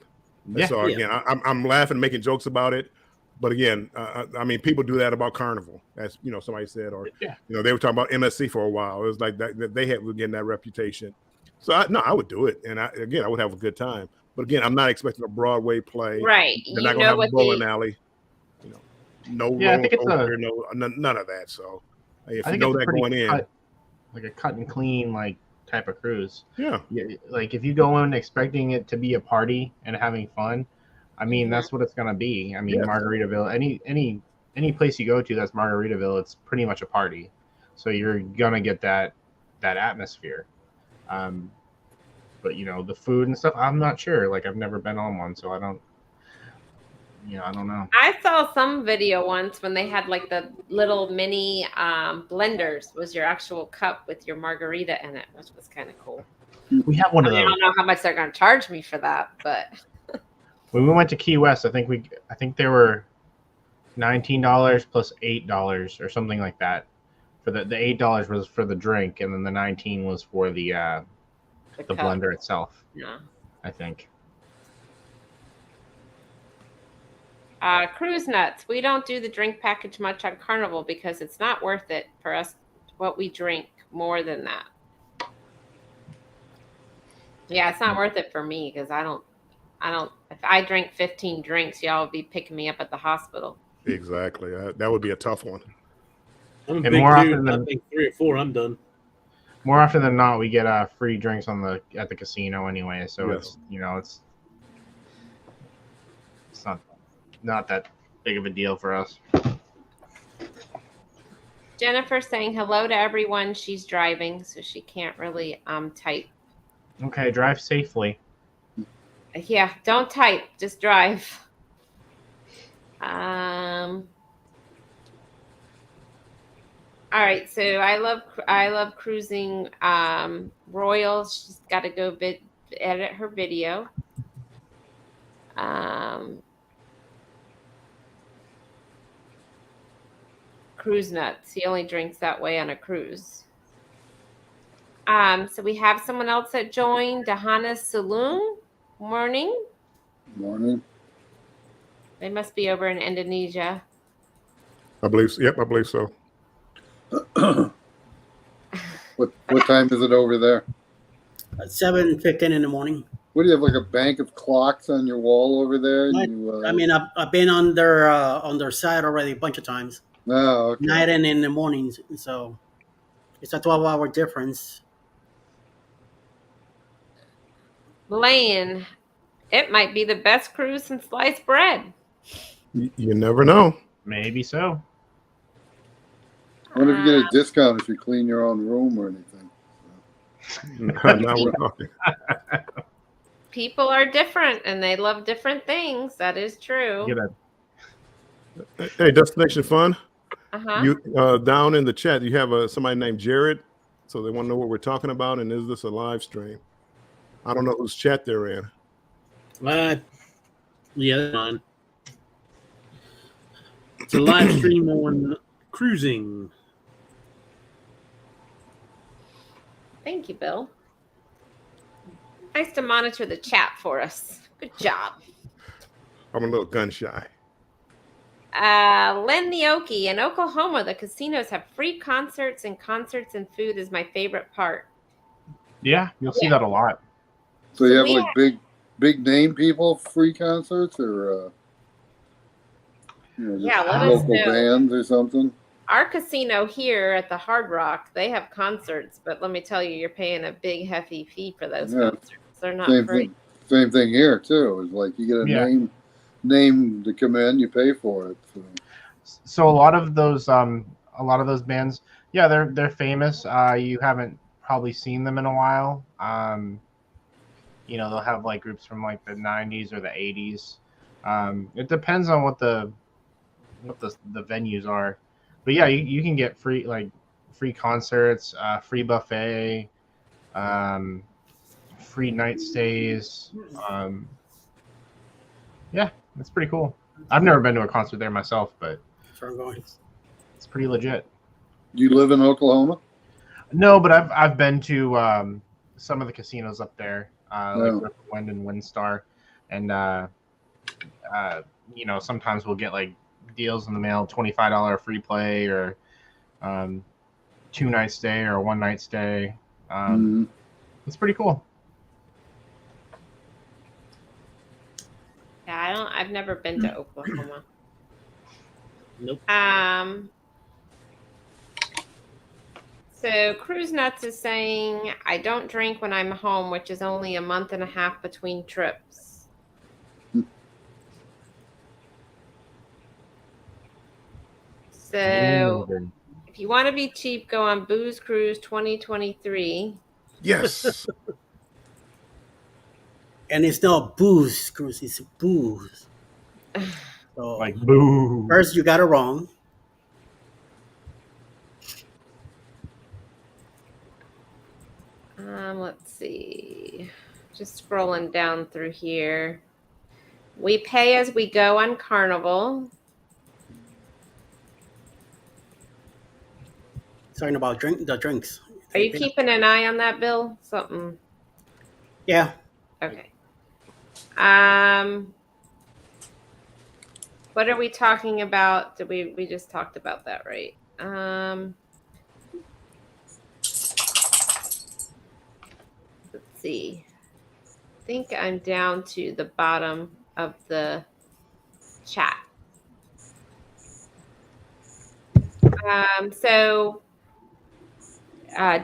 Speaker 3: Yeah.
Speaker 4: So again, I'm laughing, making jokes about it. But again, I mean, people do that about Carnival, as somebody said, or
Speaker 3: Yeah.
Speaker 4: they were talking about MSC for a while. It was like that they were getting that reputation. So I would do it, and I would have a good time. But again, I'm not expecting a Broadway play.
Speaker 2: Right.
Speaker 4: They're not gonna have a bowling alley. No
Speaker 3: Yeah, I
Speaker 4: roller
Speaker 3: think it's
Speaker 4: coaster, none of that. So if
Speaker 3: I
Speaker 4: you
Speaker 3: think
Speaker 4: know
Speaker 3: it's a
Speaker 4: that
Speaker 3: pretty
Speaker 4: going in,
Speaker 3: like a cut and clean type of cruise.
Speaker 4: yeah.
Speaker 3: Like if you go in expecting it to be a party and having fun, that's what it's gonna be.
Speaker 4: Yes.
Speaker 3: Margaritaville, any place you go to that's Margaritaville, it's pretty much a party. So you're gonna get that atmosphere. But the food and stuff, I'm not sure. Like I've never been on one, so I don't know.
Speaker 2: I saw some video once when they had like the little mini blenders was your actual cup with your margarita in it, which was kind of cool.
Speaker 3: We have one
Speaker 2: I
Speaker 3: of
Speaker 2: mean, I
Speaker 3: those.
Speaker 2: don't know how much they're going to charge me for that, but
Speaker 3: When we went to Key West, I think they were $19 plus $8 or something like that. For the $8 was for the drink, and then the 19 was for the
Speaker 2: cup.
Speaker 3: blender itself.
Speaker 2: Yeah.
Speaker 3: I think.
Speaker 2: Cruise Nuts. We don't do the drink package much on Carnival because it's not worth it for us what we drink more than that. Yeah, it's not worth it for me because I don't. If I drink 15 drinks, y'all would be picking me up at the hospital.
Speaker 4: Exactly. That would be a tough one.
Speaker 5: I'm a
Speaker 3: And
Speaker 5: big
Speaker 3: more
Speaker 5: dude.
Speaker 3: often than-
Speaker 5: I think 3 or 4, I'm done.
Speaker 3: More often than not, we get free drinks at the casino anyway. So
Speaker 4: Yes.
Speaker 3: it's not that big of a deal for us.
Speaker 2: Jennifer saying hello to everyone. She's driving, so she can't really type.
Speaker 3: Okay, drive safely.
Speaker 2: Yeah, don't type, just drive. All right, so I love cruising. Royal, she's got to go edit her video. cruise nuts. He only drinks that way on a cruise. So we have someone else that joined, Dahana Saloon. Morning.
Speaker 6: Morning.
Speaker 2: They must be over in Indonesia.
Speaker 4: I believe. Yep, I believe so.
Speaker 6: What time is it over there?
Speaker 1: 7:15 in the morning.
Speaker 6: What do you have, like a bank of clocks on your wall over there?
Speaker 1: I mean, I've been on their side already a bunch of times,
Speaker 6: Oh, okay.
Speaker 1: night and in the mornings. So it's a 12-hour difference.
Speaker 2: Lane, it might be the best cruise since sliced bread.
Speaker 4: You never know.
Speaker 3: Maybe so.
Speaker 6: I wonder if you get a discount if you clean your own room or anything.
Speaker 4: Now we're talking.
Speaker 2: People are different and they love different things. That is true.
Speaker 3: Get a
Speaker 4: Hey, Destination Fun.
Speaker 2: Uh-huh.
Speaker 4: You down in the chat, you have somebody named Jared, so they want to know what we're talking about, and is this a live stream? I don't know whose chat they're in.
Speaker 5: Yeah, that's fine. It's a live stream on cruising.
Speaker 2: Thank you, Bill. Nice to monitor the chat for us. Good job.
Speaker 4: I'm a little gun shy.
Speaker 2: Len Nioki, in Oklahoma, the casinos have free concerts, and food is my favorite part.
Speaker 3: Yeah, you'll see that a lot.
Speaker 6: So you have
Speaker 2: we
Speaker 6: like big name people free concerts, or just
Speaker 2: Yeah, let us
Speaker 6: local
Speaker 2: know.
Speaker 6: bands or something?
Speaker 2: Our casino here at the Hard Rock, they have concerts, but let me tell you, you're paying a big hefty fee for those
Speaker 6: Yeah.
Speaker 2: concerts. They're not
Speaker 6: Same
Speaker 2: free.
Speaker 6: thing. Same thing here too. It's like you get a
Speaker 3: Yeah.
Speaker 6: name to come in, you pay for it.
Speaker 3: So a lot of those bands, yeah, they're famous. You haven't probably seen them in a while. They'll have like groups from like the 90s or the 80s. It depends on what the venues are. But yeah, you can get free concerts, free buffet, free night stays. Yeah, it's pretty cool. I've never been to a concert there myself, but
Speaker 1: That's where I'm going.
Speaker 3: it's pretty legit.
Speaker 6: Do you live in Oklahoma?
Speaker 3: No, but I've been to some of the casinos up there,
Speaker 6: Yeah.
Speaker 3: like Riverwind and Windstar, and sometimes we'll get like deals in the mail, $25 free play, or 2-night stay or 1-night stay.
Speaker 6: Mhm.
Speaker 3: It's pretty cool.
Speaker 2: Yeah, I've never been to Oklahoma.
Speaker 5: Nope.
Speaker 2: So Cruise Nuts is saying, I don't drink when I'm home, which is only a month and a half between trips. So if you want to be cheap, go on Booze Cruise 2023.
Speaker 4: Yes.
Speaker 1: And it's not booze cruise, it's booze. So
Speaker 3: Like boo.
Speaker 1: first you got it wrong.
Speaker 2: Let's see. Just scrolling down through here. We pay as we go on Carnival.
Speaker 1: Talking about the drinks.
Speaker 2: Are you keeping an eye on that, Bill? Something.
Speaker 1: Yeah.
Speaker 2: Okay. What are we talking about? Did we just talked about that, right? Let's see. I think I'm down to the bottom of the chat.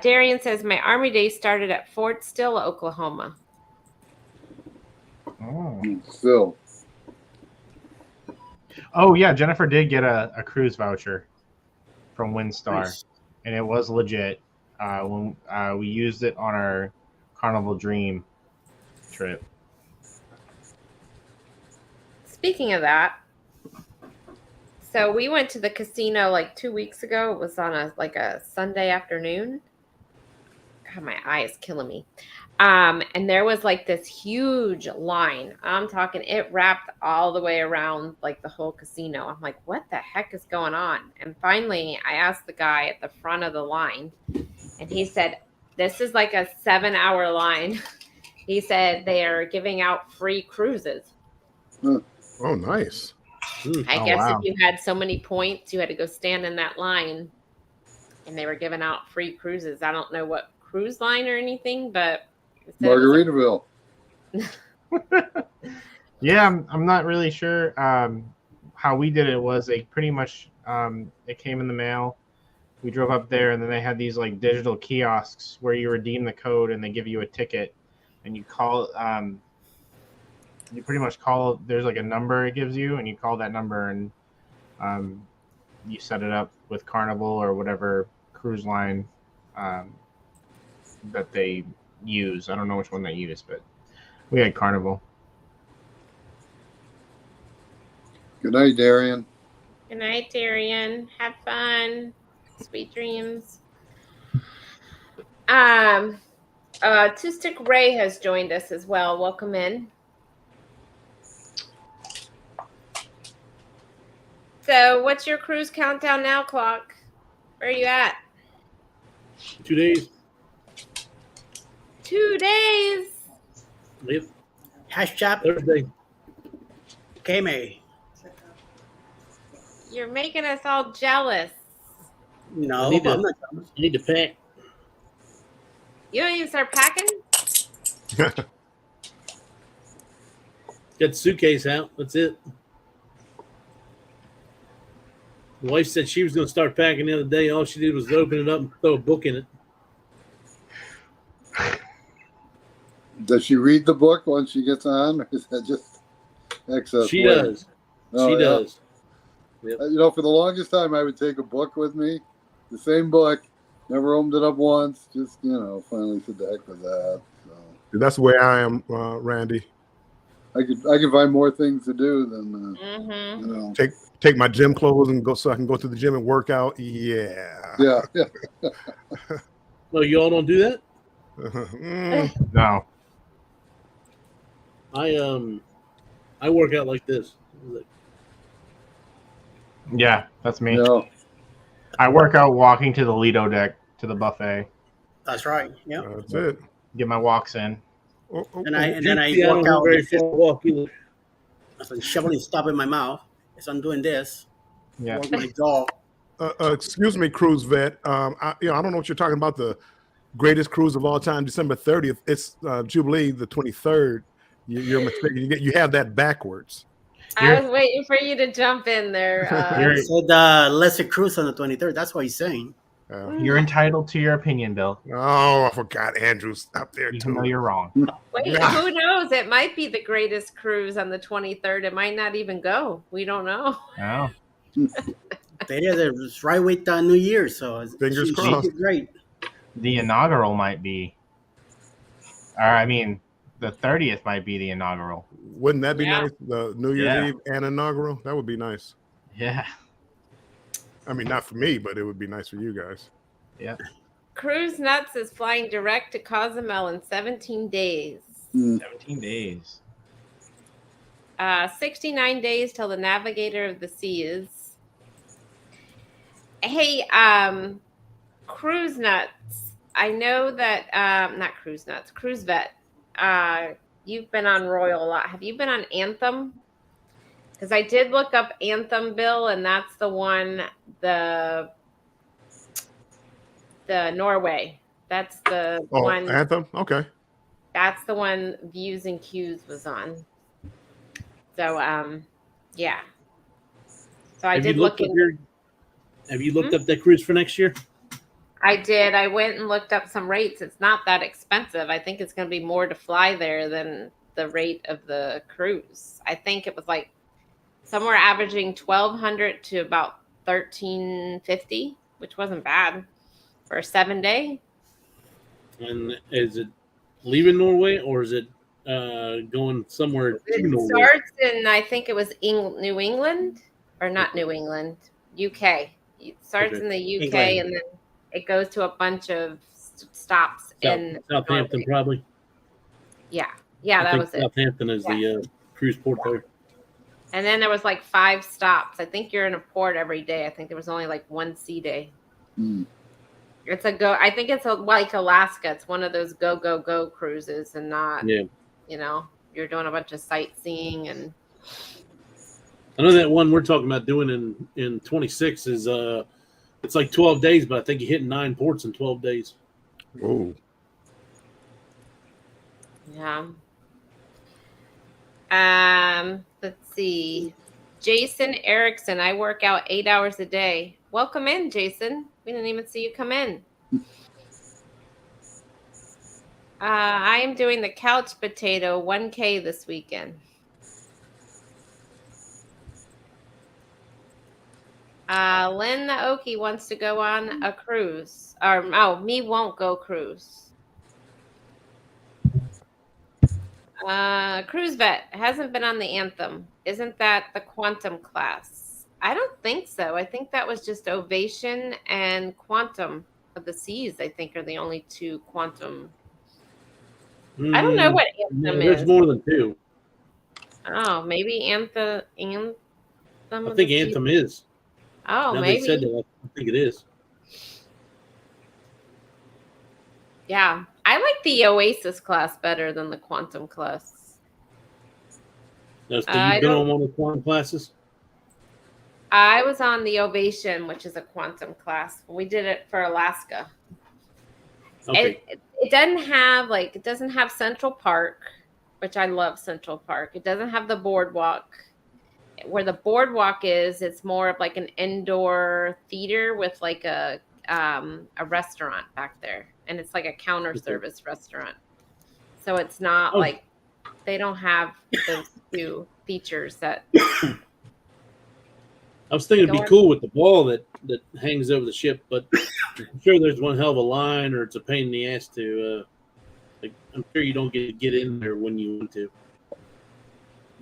Speaker 2: Darian says my Army Day started at Fort Still, Oklahoma.
Speaker 6: Still.
Speaker 3: Oh yeah, Jennifer did get a cruise voucher from Windstar,
Speaker 1: Nice.
Speaker 3: and it was legit. When we used it on our Carnival Dream trip.
Speaker 2: Speaking of that, so we went to the casino like 2 weeks ago. It was on a Sunday afternoon. God, my eye is killing me. And there was like this huge line. I'm talking, it wrapped all the way around like the whole casino. I'm like, what the heck is going on? And finally, I asked the guy at the front of the line, and he said, this is like a 7-hour line. He said they are giving out free cruises.
Speaker 4: Oh, nice.
Speaker 2: I
Speaker 3: Oh,
Speaker 2: guess
Speaker 3: wow.
Speaker 2: if you had so many points, you had to go stand in that line, and they were giving out free cruises. I don't know what cruise line or anything, but it said it was
Speaker 6: Margaritaville.
Speaker 3: Yeah, I'm not really sure. How we did it was they pretty much it came in the mail. We drove up there, and then they had these like digital kiosks where you redeem the code and they give you a ticket, and you call. You pretty much call. There's like a number it gives you, and you call that number, and you set it up with Carnival or whatever cruise line that they use. I don't know which one they use, but we had Carnival.
Speaker 6: Good night, Darian.
Speaker 2: Good night, Darian. Have fun. Sweet dreams. Two Stick Ray has joined us as well. Welcome in. So, what's your cruise countdown now, Clock? Where are you at?
Speaker 5: 2 days.
Speaker 2: 2 days.
Speaker 5: Yep.
Speaker 1: Hash chop.
Speaker 5: Thursday.
Speaker 1: K-May.
Speaker 2: You're making us all jealous.
Speaker 1: No,
Speaker 5: I need to-
Speaker 1: I'm not.
Speaker 5: I need to pack.
Speaker 2: You don't even start packing?
Speaker 5: Got the suitcase out. That's it. The wife said she was going to start packing the other day. All she did was open it up and throw a book in it.
Speaker 6: Does she read the book once she gets on, or is that just excess?
Speaker 5: She
Speaker 6: weight?
Speaker 5: does.
Speaker 6: Oh,
Speaker 5: She
Speaker 6: yeah.
Speaker 5: does.
Speaker 6: You know, for the longest time, I would take a book with me, the same book, never opened it up once. Just finally said the heck with that. So
Speaker 4: That's the way I am, Randy.
Speaker 6: I could find more things to do than
Speaker 2: Mm-hmm.
Speaker 4: Take my gym clothes and go so I can go to the gym and work out. Yeah.
Speaker 6: Yeah.
Speaker 5: No, you all don't do that?
Speaker 4: Mm.
Speaker 3: No.
Speaker 5: I work out like this.
Speaker 3: Yeah, that's me.
Speaker 6: No.
Speaker 3: I work out walking to the Lido deck to the buffet.
Speaker 1: That's right. Yeah.
Speaker 4: That's it.
Speaker 3: Get my walks in.
Speaker 4: Oh, oh,
Speaker 1: And I
Speaker 4: oh.
Speaker 1: then I
Speaker 5: I don't
Speaker 1: walk
Speaker 5: have
Speaker 1: out.
Speaker 5: very far walk either.
Speaker 1: As I'm shoveling stuff in my mouth. As I'm doing this.
Speaker 3: Yeah.
Speaker 1: Work my jaw.
Speaker 4: Excuse me, cruise vet. I don't know what you're talking about. The greatest cruise of all time, December 30th. It's Jubilee, the 23rd. You're mistaken. You have that backwards.
Speaker 2: I was waiting for you to jump in there.
Speaker 1: I said lesser cruise on the 23rd. That's what he's saying.
Speaker 3: You're entitled to your opinion, Bill,
Speaker 4: Oh, I forgot Andrew's up there
Speaker 3: even though
Speaker 4: too.
Speaker 3: you're wrong.
Speaker 2: Wait, who knows? It might be the greatest cruise on the 23rd. It might not even go. We don't know.
Speaker 3: Oh.
Speaker 1: They did it was right with New Year's, so
Speaker 4: Fingers
Speaker 1: she
Speaker 4: crossed.
Speaker 1: did great.
Speaker 3: The inaugural might be. Or, I mean, the 30th might be the inaugural.
Speaker 4: Wouldn't that be
Speaker 2: Yeah.
Speaker 4: nice? The New Year's
Speaker 3: Yeah.
Speaker 4: Eve and inaugural? That would be nice.
Speaker 3: Yeah.
Speaker 4: I mean, not for me, but it would be nice for you guys.
Speaker 3: Yeah.
Speaker 2: Cruise Nuts is flying direct to Cozumel in 17 days.
Speaker 3: 17 days.
Speaker 2: 69 days till the Navigator of the Seas. Hey, Cruise Nuts. I know that not Cruise Nuts, Cruise Vet. You've been on Royal a lot. Have you been on Anthem? Because I did look up Anthem, Bill, and that's the one, the Norway. That's the
Speaker 4: Oh,
Speaker 2: one.
Speaker 4: Anthem? Okay.
Speaker 2: That's the one Views and Cues was on. So, yeah. So I did look in.
Speaker 5: Have you looked up that cruise for next year?
Speaker 2: I did. I went and looked up some rates. It's not that expensive. I think it's going to be more to fly there than the rate of the cruise. I think it was like somewhere averaging $1,200 to about $1,350, which wasn't bad for a 7-day.
Speaker 5: And is it leaving Norway or is it going somewhere to
Speaker 2: It
Speaker 5: Norway?
Speaker 2: starts in, I think it was New England, or not New England, UK. It starts
Speaker 5: Okay.
Speaker 2: in the UK
Speaker 1: England.
Speaker 2: and then it goes to a bunch of stops in
Speaker 5: Southampton, probably.
Speaker 2: Yeah,
Speaker 5: I
Speaker 2: that
Speaker 5: think
Speaker 2: was it.
Speaker 5: Southampton is the cruise port there.
Speaker 2: And then there was like 5 stops. I think you're in a port every day. I think there was only like 1 sea day.
Speaker 6: Hmm.
Speaker 2: It's a go. I think it's like Alaska. It's one of those go cruises, and not
Speaker 5: Yeah.
Speaker 2: you're doing a bunch of sightseeing and.
Speaker 5: I know that one we're talking about doing in 26 is it's like 12 days, but I think you're hitting 9 ports in 12 days.
Speaker 4: Oh,
Speaker 2: Yeah. Let's see. Jason Erickson, I work out 8 hours a day. Welcome in, Jason. We didn't even see you come in. I am doing the couch potato 1K this weekend. Lynn the Okie wants to go on a cruise. Me won't go cruise. Cruise Vet hasn't been on the Anthem. Isn't that the Quantum class? I don't think so. I think that was just Ovation and Quantum of the Seas. I think are the only 2 Quantum. I don't know what Anthem
Speaker 5: There's
Speaker 2: is.
Speaker 5: more than 2.
Speaker 2: Oh, maybe Anthem.
Speaker 5: I think Anthem is.
Speaker 2: Oh,
Speaker 5: Now
Speaker 2: maybe.
Speaker 5: they said that, I think it is.
Speaker 2: Yeah, I like the Oasis class better than the Quantum class.
Speaker 5: Now, so you've been on one of the quantum classes?
Speaker 2: I was on the Ovation, which is a Quantum class. We did it for Alaska.
Speaker 5: Okay.
Speaker 2: It doesn't have Central Park, which I love Central Park. It doesn't have the boardwalk. Where the boardwalk is, it's more of like an indoor theater with like a restaurant back there, and it's like a counter service restaurant. So it's not like they don't have those 2 features that.
Speaker 5: I was thinking it'd be cool with the ball that hangs over the ship, but I'm sure there's one hell of a line, or it's a pain in the ass to. I'm sure you don't get in there when you want to.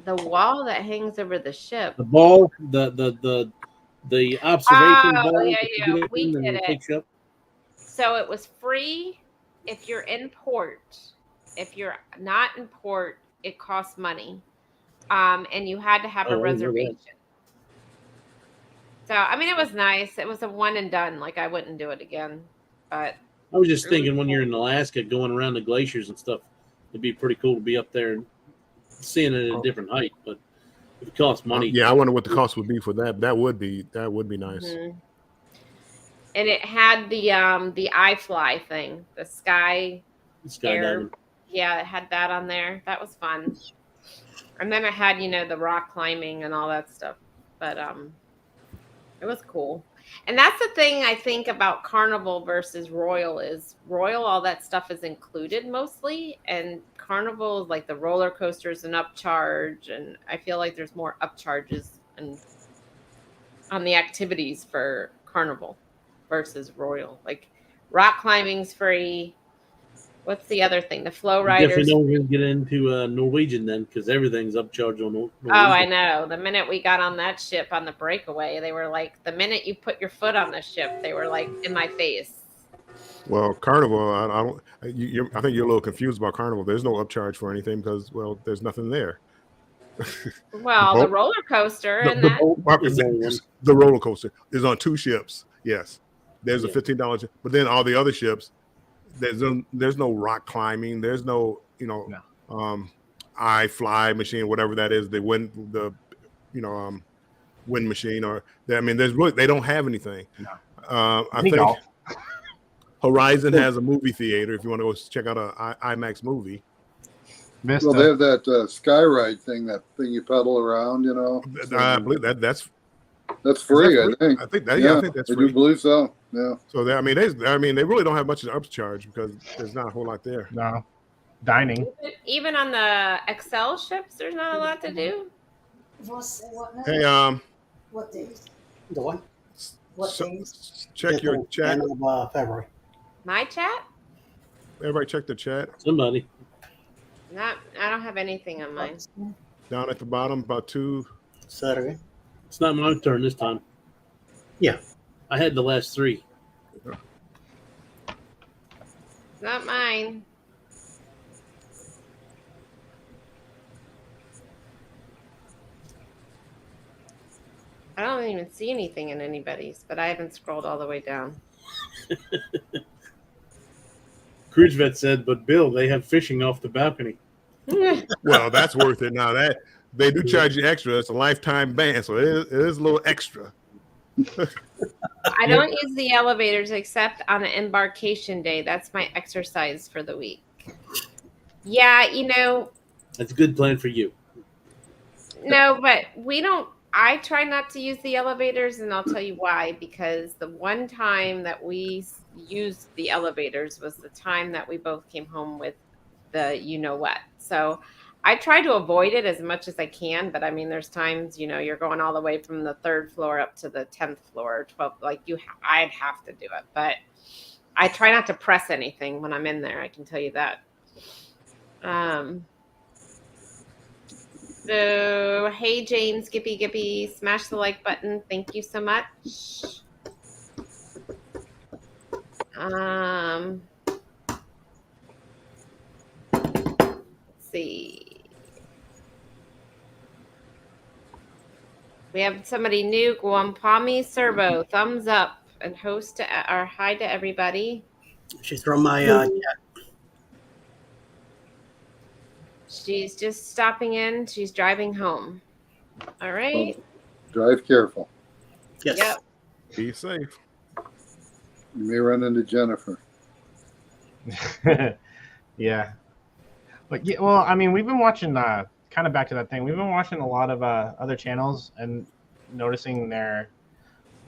Speaker 2: The wall that hangs over the ship.
Speaker 5: The ball, the observation ball.
Speaker 2: Yeah. We did it. So it was free if you're in port. If you're not in port, it costs money, and you had to have a reservation. So I mean, it was nice. It was a one and done. Like I wouldn't do it again. But
Speaker 5: I was just thinking when you're in Alaska, going around the glaciers and stuff, it'd be pretty cool to be up there and seeing it at a different height. But if it costs money,
Speaker 4: yeah, I wonder what the cost would be for that. That would be nice.
Speaker 2: Mm-hmm. And it had the iFly thing, the sky air.
Speaker 5: skydiving.
Speaker 2: Yeah, it had that on there. That was fun. And then it had, the rock climbing and all that stuff. But it was cool. And that's the thing I think about Carnival versus Royal is Royal, all that stuff is included mostly. And Carnival is like the roller coasters and upcharge. And I feel like there's more upcharges and on the activities for Carnival versus Royal. Like rock climbing's free. What's the other thing? The flow riders.
Speaker 5: Definitely don't even get into Norwegian then, because everything's upcharged on Norwegian.
Speaker 2: Oh, I know. The minute we got on that ship on the breakaway, they were like, the minute you put your foot on the ship, they were like in my face.
Speaker 4: Well, Carnival, I don't. I think you're a little confused about Carnival. There's no upcharge for anything because, well, there's nothing there.
Speaker 2: Well, the roller coaster and that.
Speaker 4: The roller coaster is on 2 ships. Yes, there's a $15, but then all the other ships. There's no rock climbing. There's no, iFly machine, whatever that is. The wind machine, or there's really they don't have anything.
Speaker 3: No.
Speaker 4: I think Horizon has a movie theater if you want to go check out a IMAX movie.
Speaker 6: Well, they have that Skyride thing, that thing you pedal around.
Speaker 4: I believe that's
Speaker 6: free. I think.
Speaker 4: I think that's
Speaker 6: I
Speaker 4: free.
Speaker 6: do believe so. Yeah.
Speaker 4: So they really don't have much of an upcharge because there's not a whole lot there.
Speaker 3: No. Dining.
Speaker 2: Even on the Excel ships, there's not a lot to do.
Speaker 4: Hey,
Speaker 7: What days?
Speaker 1: The one?
Speaker 7: What
Speaker 4: so-
Speaker 7: days?
Speaker 4: check your chat.
Speaker 1: End of February.
Speaker 2: My chat?
Speaker 4: Everybody check the chat
Speaker 5: Somebody.
Speaker 2: I don't have anything on mine.
Speaker 4: down at the bottom, about 2.
Speaker 1: Saturday.
Speaker 5: It's not my turn this time.
Speaker 1: Yeah.
Speaker 5: I had the last 3.
Speaker 2: Not mine. I don't even see anything in anybody's, but I haven't scrolled all the way down.
Speaker 5: Cruise Vet said, but Bill, they have fishing off the balcony.
Speaker 4: Well, that's worth it. Now that they do charge you extra, it's a lifetime ban, so it is a little extra.
Speaker 2: I don't use the elevators except on an embarkation day. That's my exercise for the week. Yeah,
Speaker 5: That's a good plan for you.
Speaker 2: no, but we don't. I try not to use the elevators, and I'll tell you why. Because the one time that we used the elevators was the time that we both came home with the what. So I try to avoid it as much as I can. But I mean, there's times you're going all the way from the 3rd floor up to the 10th floor, 12th. Like I'd have to do it, but I try not to press anything when I'm in there. I can tell you that. So, hey, Jane, Skippy Gippy, smash the like button. Thank you so much. Let's see. We have somebody new, Guampami Servo. Thumbs up and hi to everybody.
Speaker 1: She's from my
Speaker 2: She's just stopping in. She's driving home. All right.
Speaker 6: Drive careful.
Speaker 1: yes.
Speaker 2: Yep.
Speaker 4: Be safe.
Speaker 6: You may run into Jennifer.
Speaker 3: Yeah. But yeah, well, I mean, we've been watching kind of back to that thing. We've been watching a lot of other channels and noticing their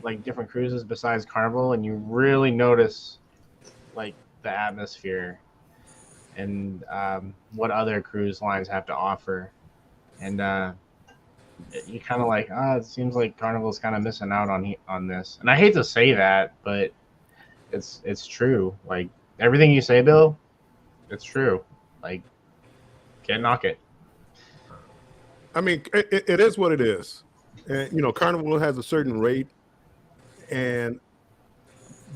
Speaker 3: like different cruises besides Carnival, and you really notice like the atmosphere and what other cruise lines have to offer, and you kind of like, it seems like Carnival's kind of missing out on this. And I hate to say that, but it's true. Like everything you say, Bill, it's true. Like, can't knock it.
Speaker 4: I mean, it is what it is. And, Carnival has a certain rate and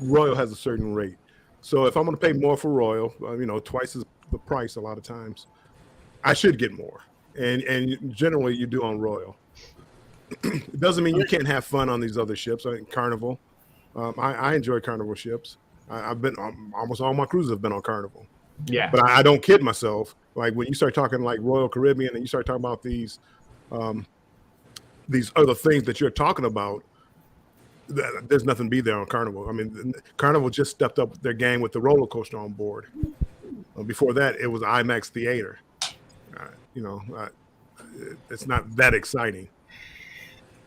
Speaker 4: Royal has a certain rate. So if I'm going to pay more for Royal, twice the price a lot of times, I should get more. And generally you do on Royal. It doesn't mean you can't have fun on these other ships. Carnival. I enjoy Carnival ships. I've been almost all my cruises have been on Carnival.
Speaker 3: Yeah.
Speaker 4: But I don't kid myself. Like when you start talking like Royal Caribbean and you start talking about these other things that you're talking about, there's nothing to be there on Carnival. I mean, Carnival just stepped up their game with the roller coaster on board. Before that, it was IMAX Theater. It's not that exciting.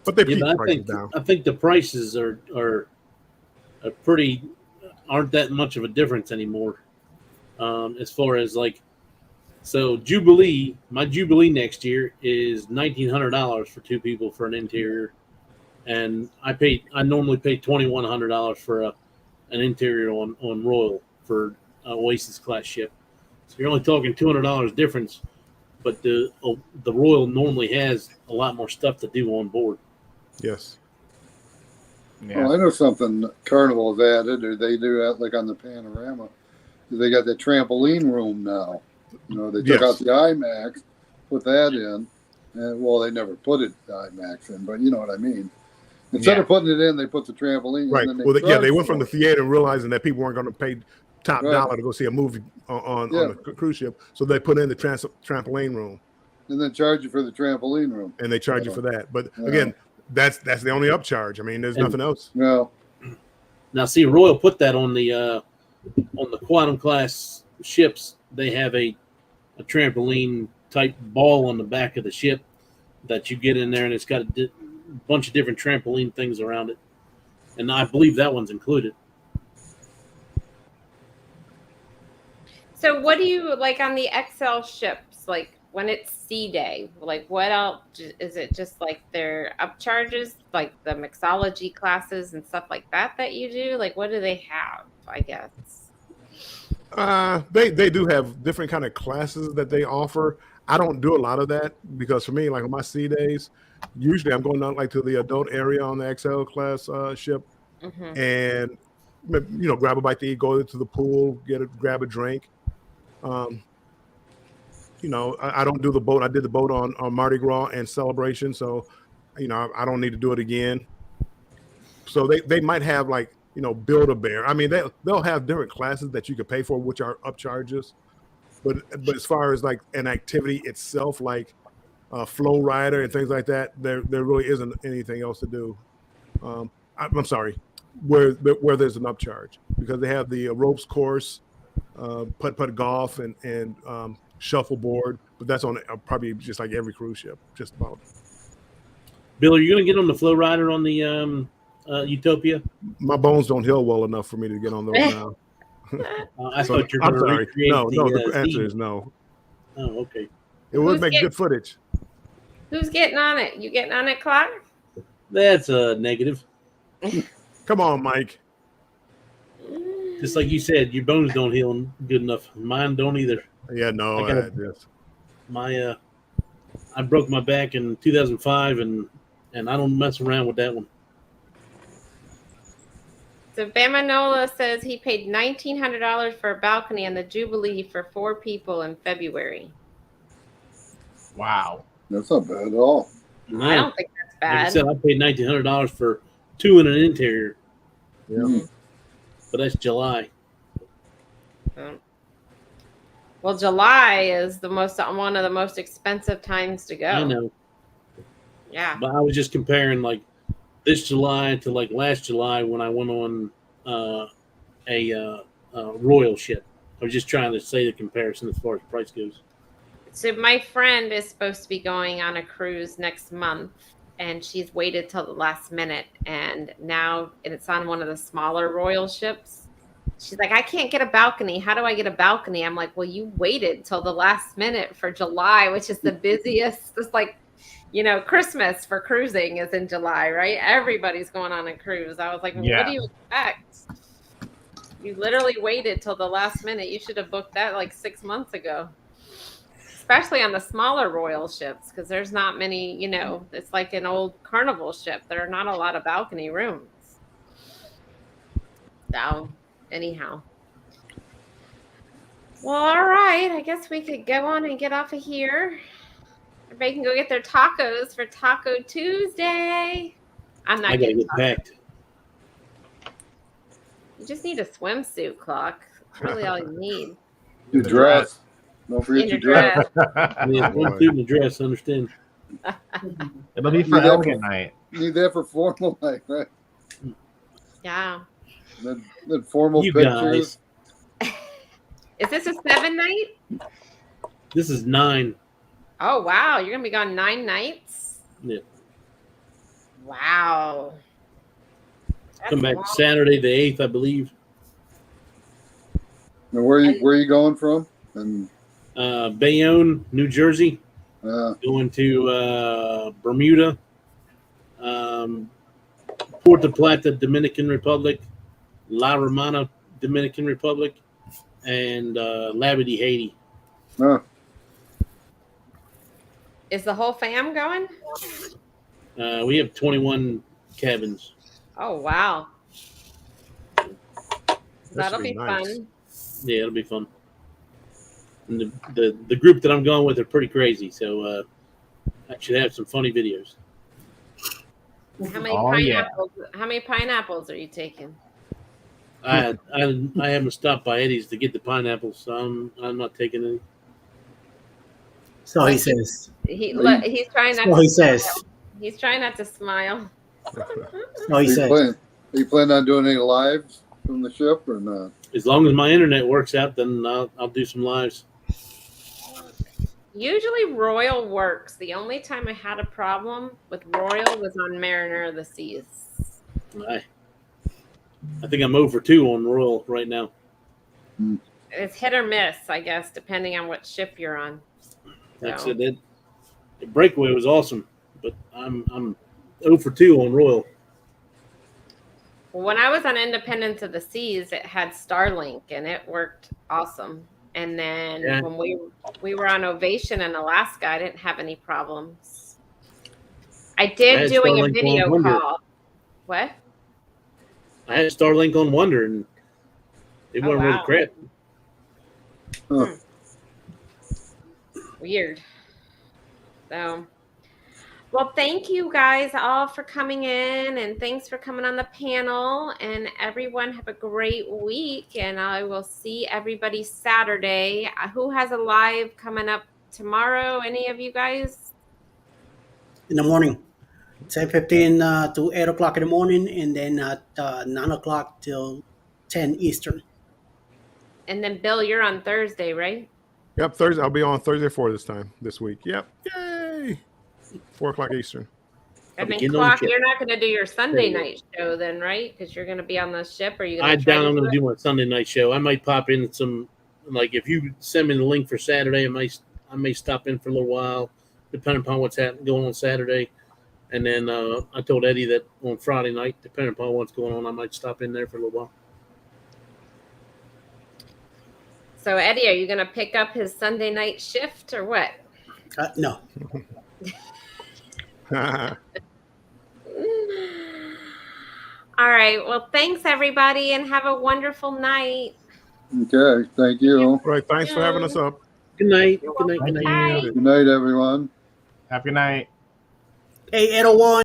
Speaker 4: But they keep prices down.
Speaker 5: I think the prices are aren't that much of a difference anymore. As far as so Jubilee, my Jubilee next year is $1,900 for 2 people for an interior, and I normally pay $2,100 for an interior on Royal for an Oasis class ship. So you're only talking $200 difference, but the Royal normally has a lot more stuff to do on board.
Speaker 4: Yes.
Speaker 3: Yeah.
Speaker 6: Well, I know something Carnival has added, or they do that like on the Panorama. They got the trampoline room now. They took out the IMAX, put that in, and they never put it the IMAX in, but you know what I mean. Instead of putting it in, they put the trampoline.
Speaker 4: Right.
Speaker 6: And then
Speaker 4: they went from the theater realizing that people weren't going to pay top dollar to go see a movie on the cruise ship, so they put in the trampoline room,
Speaker 6: and then charge you for the trampoline room,
Speaker 4: and they charge you for that. But again, that's the only upcharge. I mean, there's nothing else.
Speaker 6: No.
Speaker 5: Now, see, Royal put that on the Quantum class ships. They have a trampoline type ball on the back of the ship that you get in there, and it's got a bunch of different trampoline things around it. And I believe that one's included.
Speaker 2: So what do you like on the XL ships? Like when it's sea day, like what else is it? Just like their upcharges, like the mixology classes and stuff like that you do? Like what do they have? I guess
Speaker 4: they do have different kind of classes that they offer. I don't do a lot of that because for me, like on my sea days, usually I'm going down like to the adult area on the XL class ship, and grab a bite to eat, go to the pool, grab a drink. I don't do the boat. I did the boat on Mardi Gras and Celebration, so I don't need to do it again. So they might have like Build-A-Bear. I mean, they'll have different classes that you could pay for, which are upcharges. But as far as like an activity itself, like Flow Rider and things like that, there really isn't anything else to do. I'm sorry, where there's an upcharge, because they have the ropes course, putt golf, and shuffleboard, but that's on probably just like every cruise ship, just about.
Speaker 5: Bill, are you going to get on the Flow Rider on the Utopia?
Speaker 4: My bones don't heal well enough for me to get on those now.
Speaker 5: I thought you were
Speaker 4: I'm
Speaker 5: going to
Speaker 4: sorry.
Speaker 5: recreate
Speaker 4: No, the
Speaker 5: the
Speaker 4: answer
Speaker 5: scene.
Speaker 4: is no.
Speaker 5: Oh, okay.
Speaker 4: It would
Speaker 2: Who's
Speaker 4: make
Speaker 2: getting-
Speaker 4: good footage.
Speaker 2: Who's getting on it? You getting on it, Clark?
Speaker 5: That's a negative.
Speaker 4: Come on, Mike.
Speaker 5: Just like you said, your bones don't heal good enough. Mine don't either.
Speaker 4: Yeah, no,
Speaker 5: I gotta-
Speaker 4: yes.
Speaker 5: I broke my back in 2005, and I don't mess around with that one.
Speaker 2: So Bamanola says he paid $1,900 for a balcony on the Jubilee for 4 people in February.
Speaker 3: Wow.
Speaker 6: That's not bad at all.
Speaker 5: No,
Speaker 2: I don't think that's
Speaker 5: like I
Speaker 2: bad.
Speaker 5: said, I paid $1,900 for 2 in an interior,
Speaker 4: Yeah.
Speaker 5: but that's July.
Speaker 2: Well, July is one of the most expensive times to go.
Speaker 5: I know,
Speaker 2: Yeah.
Speaker 5: but I was just comparing like this July to like last July when I went on a royal ship. I was just trying to say the comparison as far as price goes.
Speaker 2: So my friend is supposed to be going on a cruise next month, and she's waited till the last minute, and it's on one of the smaller royal ships. She's like, I can't get a balcony. How do I get a balcony? I'm like, well, you waited till the last minute for July, which is the busiest. It's like, Christmas for cruising is in July, right? Everybody's going on a cruise. I was like,
Speaker 3: Yeah.
Speaker 2: what do you expect? You literally waited till the last minute. You should have booked that like 6 months ago. Especially on the smaller royal ships, because there's not many, it's like an old Carnival ship. There are not a lot of balcony rooms. So, anyhow. Well, all right. I guess we could go on and get off of here. Everybody can go get their tacos for Taco Tuesday. I'm not
Speaker 5: I gotta
Speaker 2: getting
Speaker 5: get
Speaker 2: tacos.
Speaker 5: packed.
Speaker 2: You just need a swimsuit, Clock. That's really all you need.
Speaker 6: Your dress. Don't forget
Speaker 2: In
Speaker 6: your
Speaker 2: your
Speaker 6: dress.
Speaker 2: dress.
Speaker 5: Yeah,
Speaker 4: boy.
Speaker 5: one suit and a dress. Understand?
Speaker 3: It'll be for
Speaker 6: You got
Speaker 3: elegant night.
Speaker 6: You need that for formal night, right?
Speaker 2: Yeah.
Speaker 6: Then formal
Speaker 5: You
Speaker 6: pictures.
Speaker 2: Is this a 7 night?
Speaker 5: This is 9.
Speaker 2: Oh wow, you're gonna be gone 9 nights?
Speaker 5: Yeah.
Speaker 2: Wow. That's
Speaker 5: Come back
Speaker 2: long.
Speaker 5: Saturday the 8th, I believe.
Speaker 6: And where you going from? And
Speaker 5: Bayonne, New Jersey. Going to Bermuda, Puerto Plata, Dominican Republic, La Romana, Dominican Republic, and Labadee, Haiti.
Speaker 2: Is the whole fam going?
Speaker 5: We have 21 cabins.
Speaker 2: Oh wow. That'll
Speaker 4: should
Speaker 2: be
Speaker 4: be nice.
Speaker 2: fun.
Speaker 5: Yeah, it'll be fun. And the group that I'm going with are pretty crazy, so I should have some funny videos.
Speaker 2: How many
Speaker 3: Oh, yeah.
Speaker 2: pineapples? How many pineapples are you taking?
Speaker 5: I haven't stopped by Eddie's to get the pineapples, so I'm not taking any.
Speaker 1: So he says.
Speaker 2: He's trying not.
Speaker 1: So
Speaker 2: to
Speaker 1: he says.
Speaker 2: smile. He's trying not to smile.
Speaker 1: So he says.
Speaker 6: Are you planning on doing any lives from the ship or not?
Speaker 5: As long as my internet works out, then I'll do some lives.
Speaker 2: Usually Royal works. The only time I had a problem with Royal was on Mariner of the Seas.
Speaker 5: I think I'm over 2 on Royal right now.
Speaker 2: It's hit or miss, I guess, depending on what ship you're on.
Speaker 5: That's
Speaker 2: So,
Speaker 5: it. The breakaway was awesome, but I'm 0 for 2 on Royal.
Speaker 2: when I was on Independence of the Seas, it had Starlink and it worked awesome. And then
Speaker 5: Yeah.
Speaker 2: when we were on Ovation in Alaska, I didn't have any problems. I
Speaker 5: I
Speaker 2: did
Speaker 5: had
Speaker 2: doing a
Speaker 5: Starlink
Speaker 2: video
Speaker 5: on Wonder.
Speaker 2: call. What?
Speaker 5: I had Starlink on Wonder, and it
Speaker 2: Oh,
Speaker 5: wasn't really
Speaker 2: wow.
Speaker 5: crap.
Speaker 6: Huh.
Speaker 2: Weird. So, well, thank you guys all for coming in, and thanks for coming on the panel. And everyone have a great week, and I will see everybody Saturday. Who has a live coming up tomorrow? Any of you guys?
Speaker 1: In the morning, 10:15 to 8 o'clock in the morning, and then at 9 o'clock till 10 Eastern.
Speaker 2: And then Bill, you're on Thursday, right?
Speaker 4: Yep, Thursday. I'll be on Thursday 4 this week. Yep. Yay. 4 o'clock Eastern.
Speaker 5: I'll
Speaker 2: And
Speaker 5: be
Speaker 2: then
Speaker 5: getting on the
Speaker 2: Clock,
Speaker 5: ship.
Speaker 2: you're not going to do your Sunday
Speaker 5: There you
Speaker 2: night show then, right? Because you're going to be on the ship. Or are you
Speaker 5: I
Speaker 2: going to try
Speaker 5: doubt
Speaker 2: to
Speaker 5: I'm
Speaker 2: do
Speaker 5: going to
Speaker 2: it?
Speaker 5: do my Sunday night show. I might pop in some, like if you send me the link for Saturday, I may stop in for a little while, depending upon what's going on Saturday. And then I told Eddie that on Friday night, depending upon what's going on, I might stop in there for a little while.
Speaker 2: So, Eddie, are you going to pick up his Sunday night shift or what?
Speaker 1: No.
Speaker 2: All right. Well, thanks everybody, and have a wonderful night.
Speaker 6: Okay, thank you.
Speaker 4: All right. Thanks for having us up.
Speaker 5: Good night. Good night. Good night.
Speaker 2: Bye.
Speaker 6: Good night, everyone.
Speaker 3: Have a good night.
Speaker 1: Hey, 801.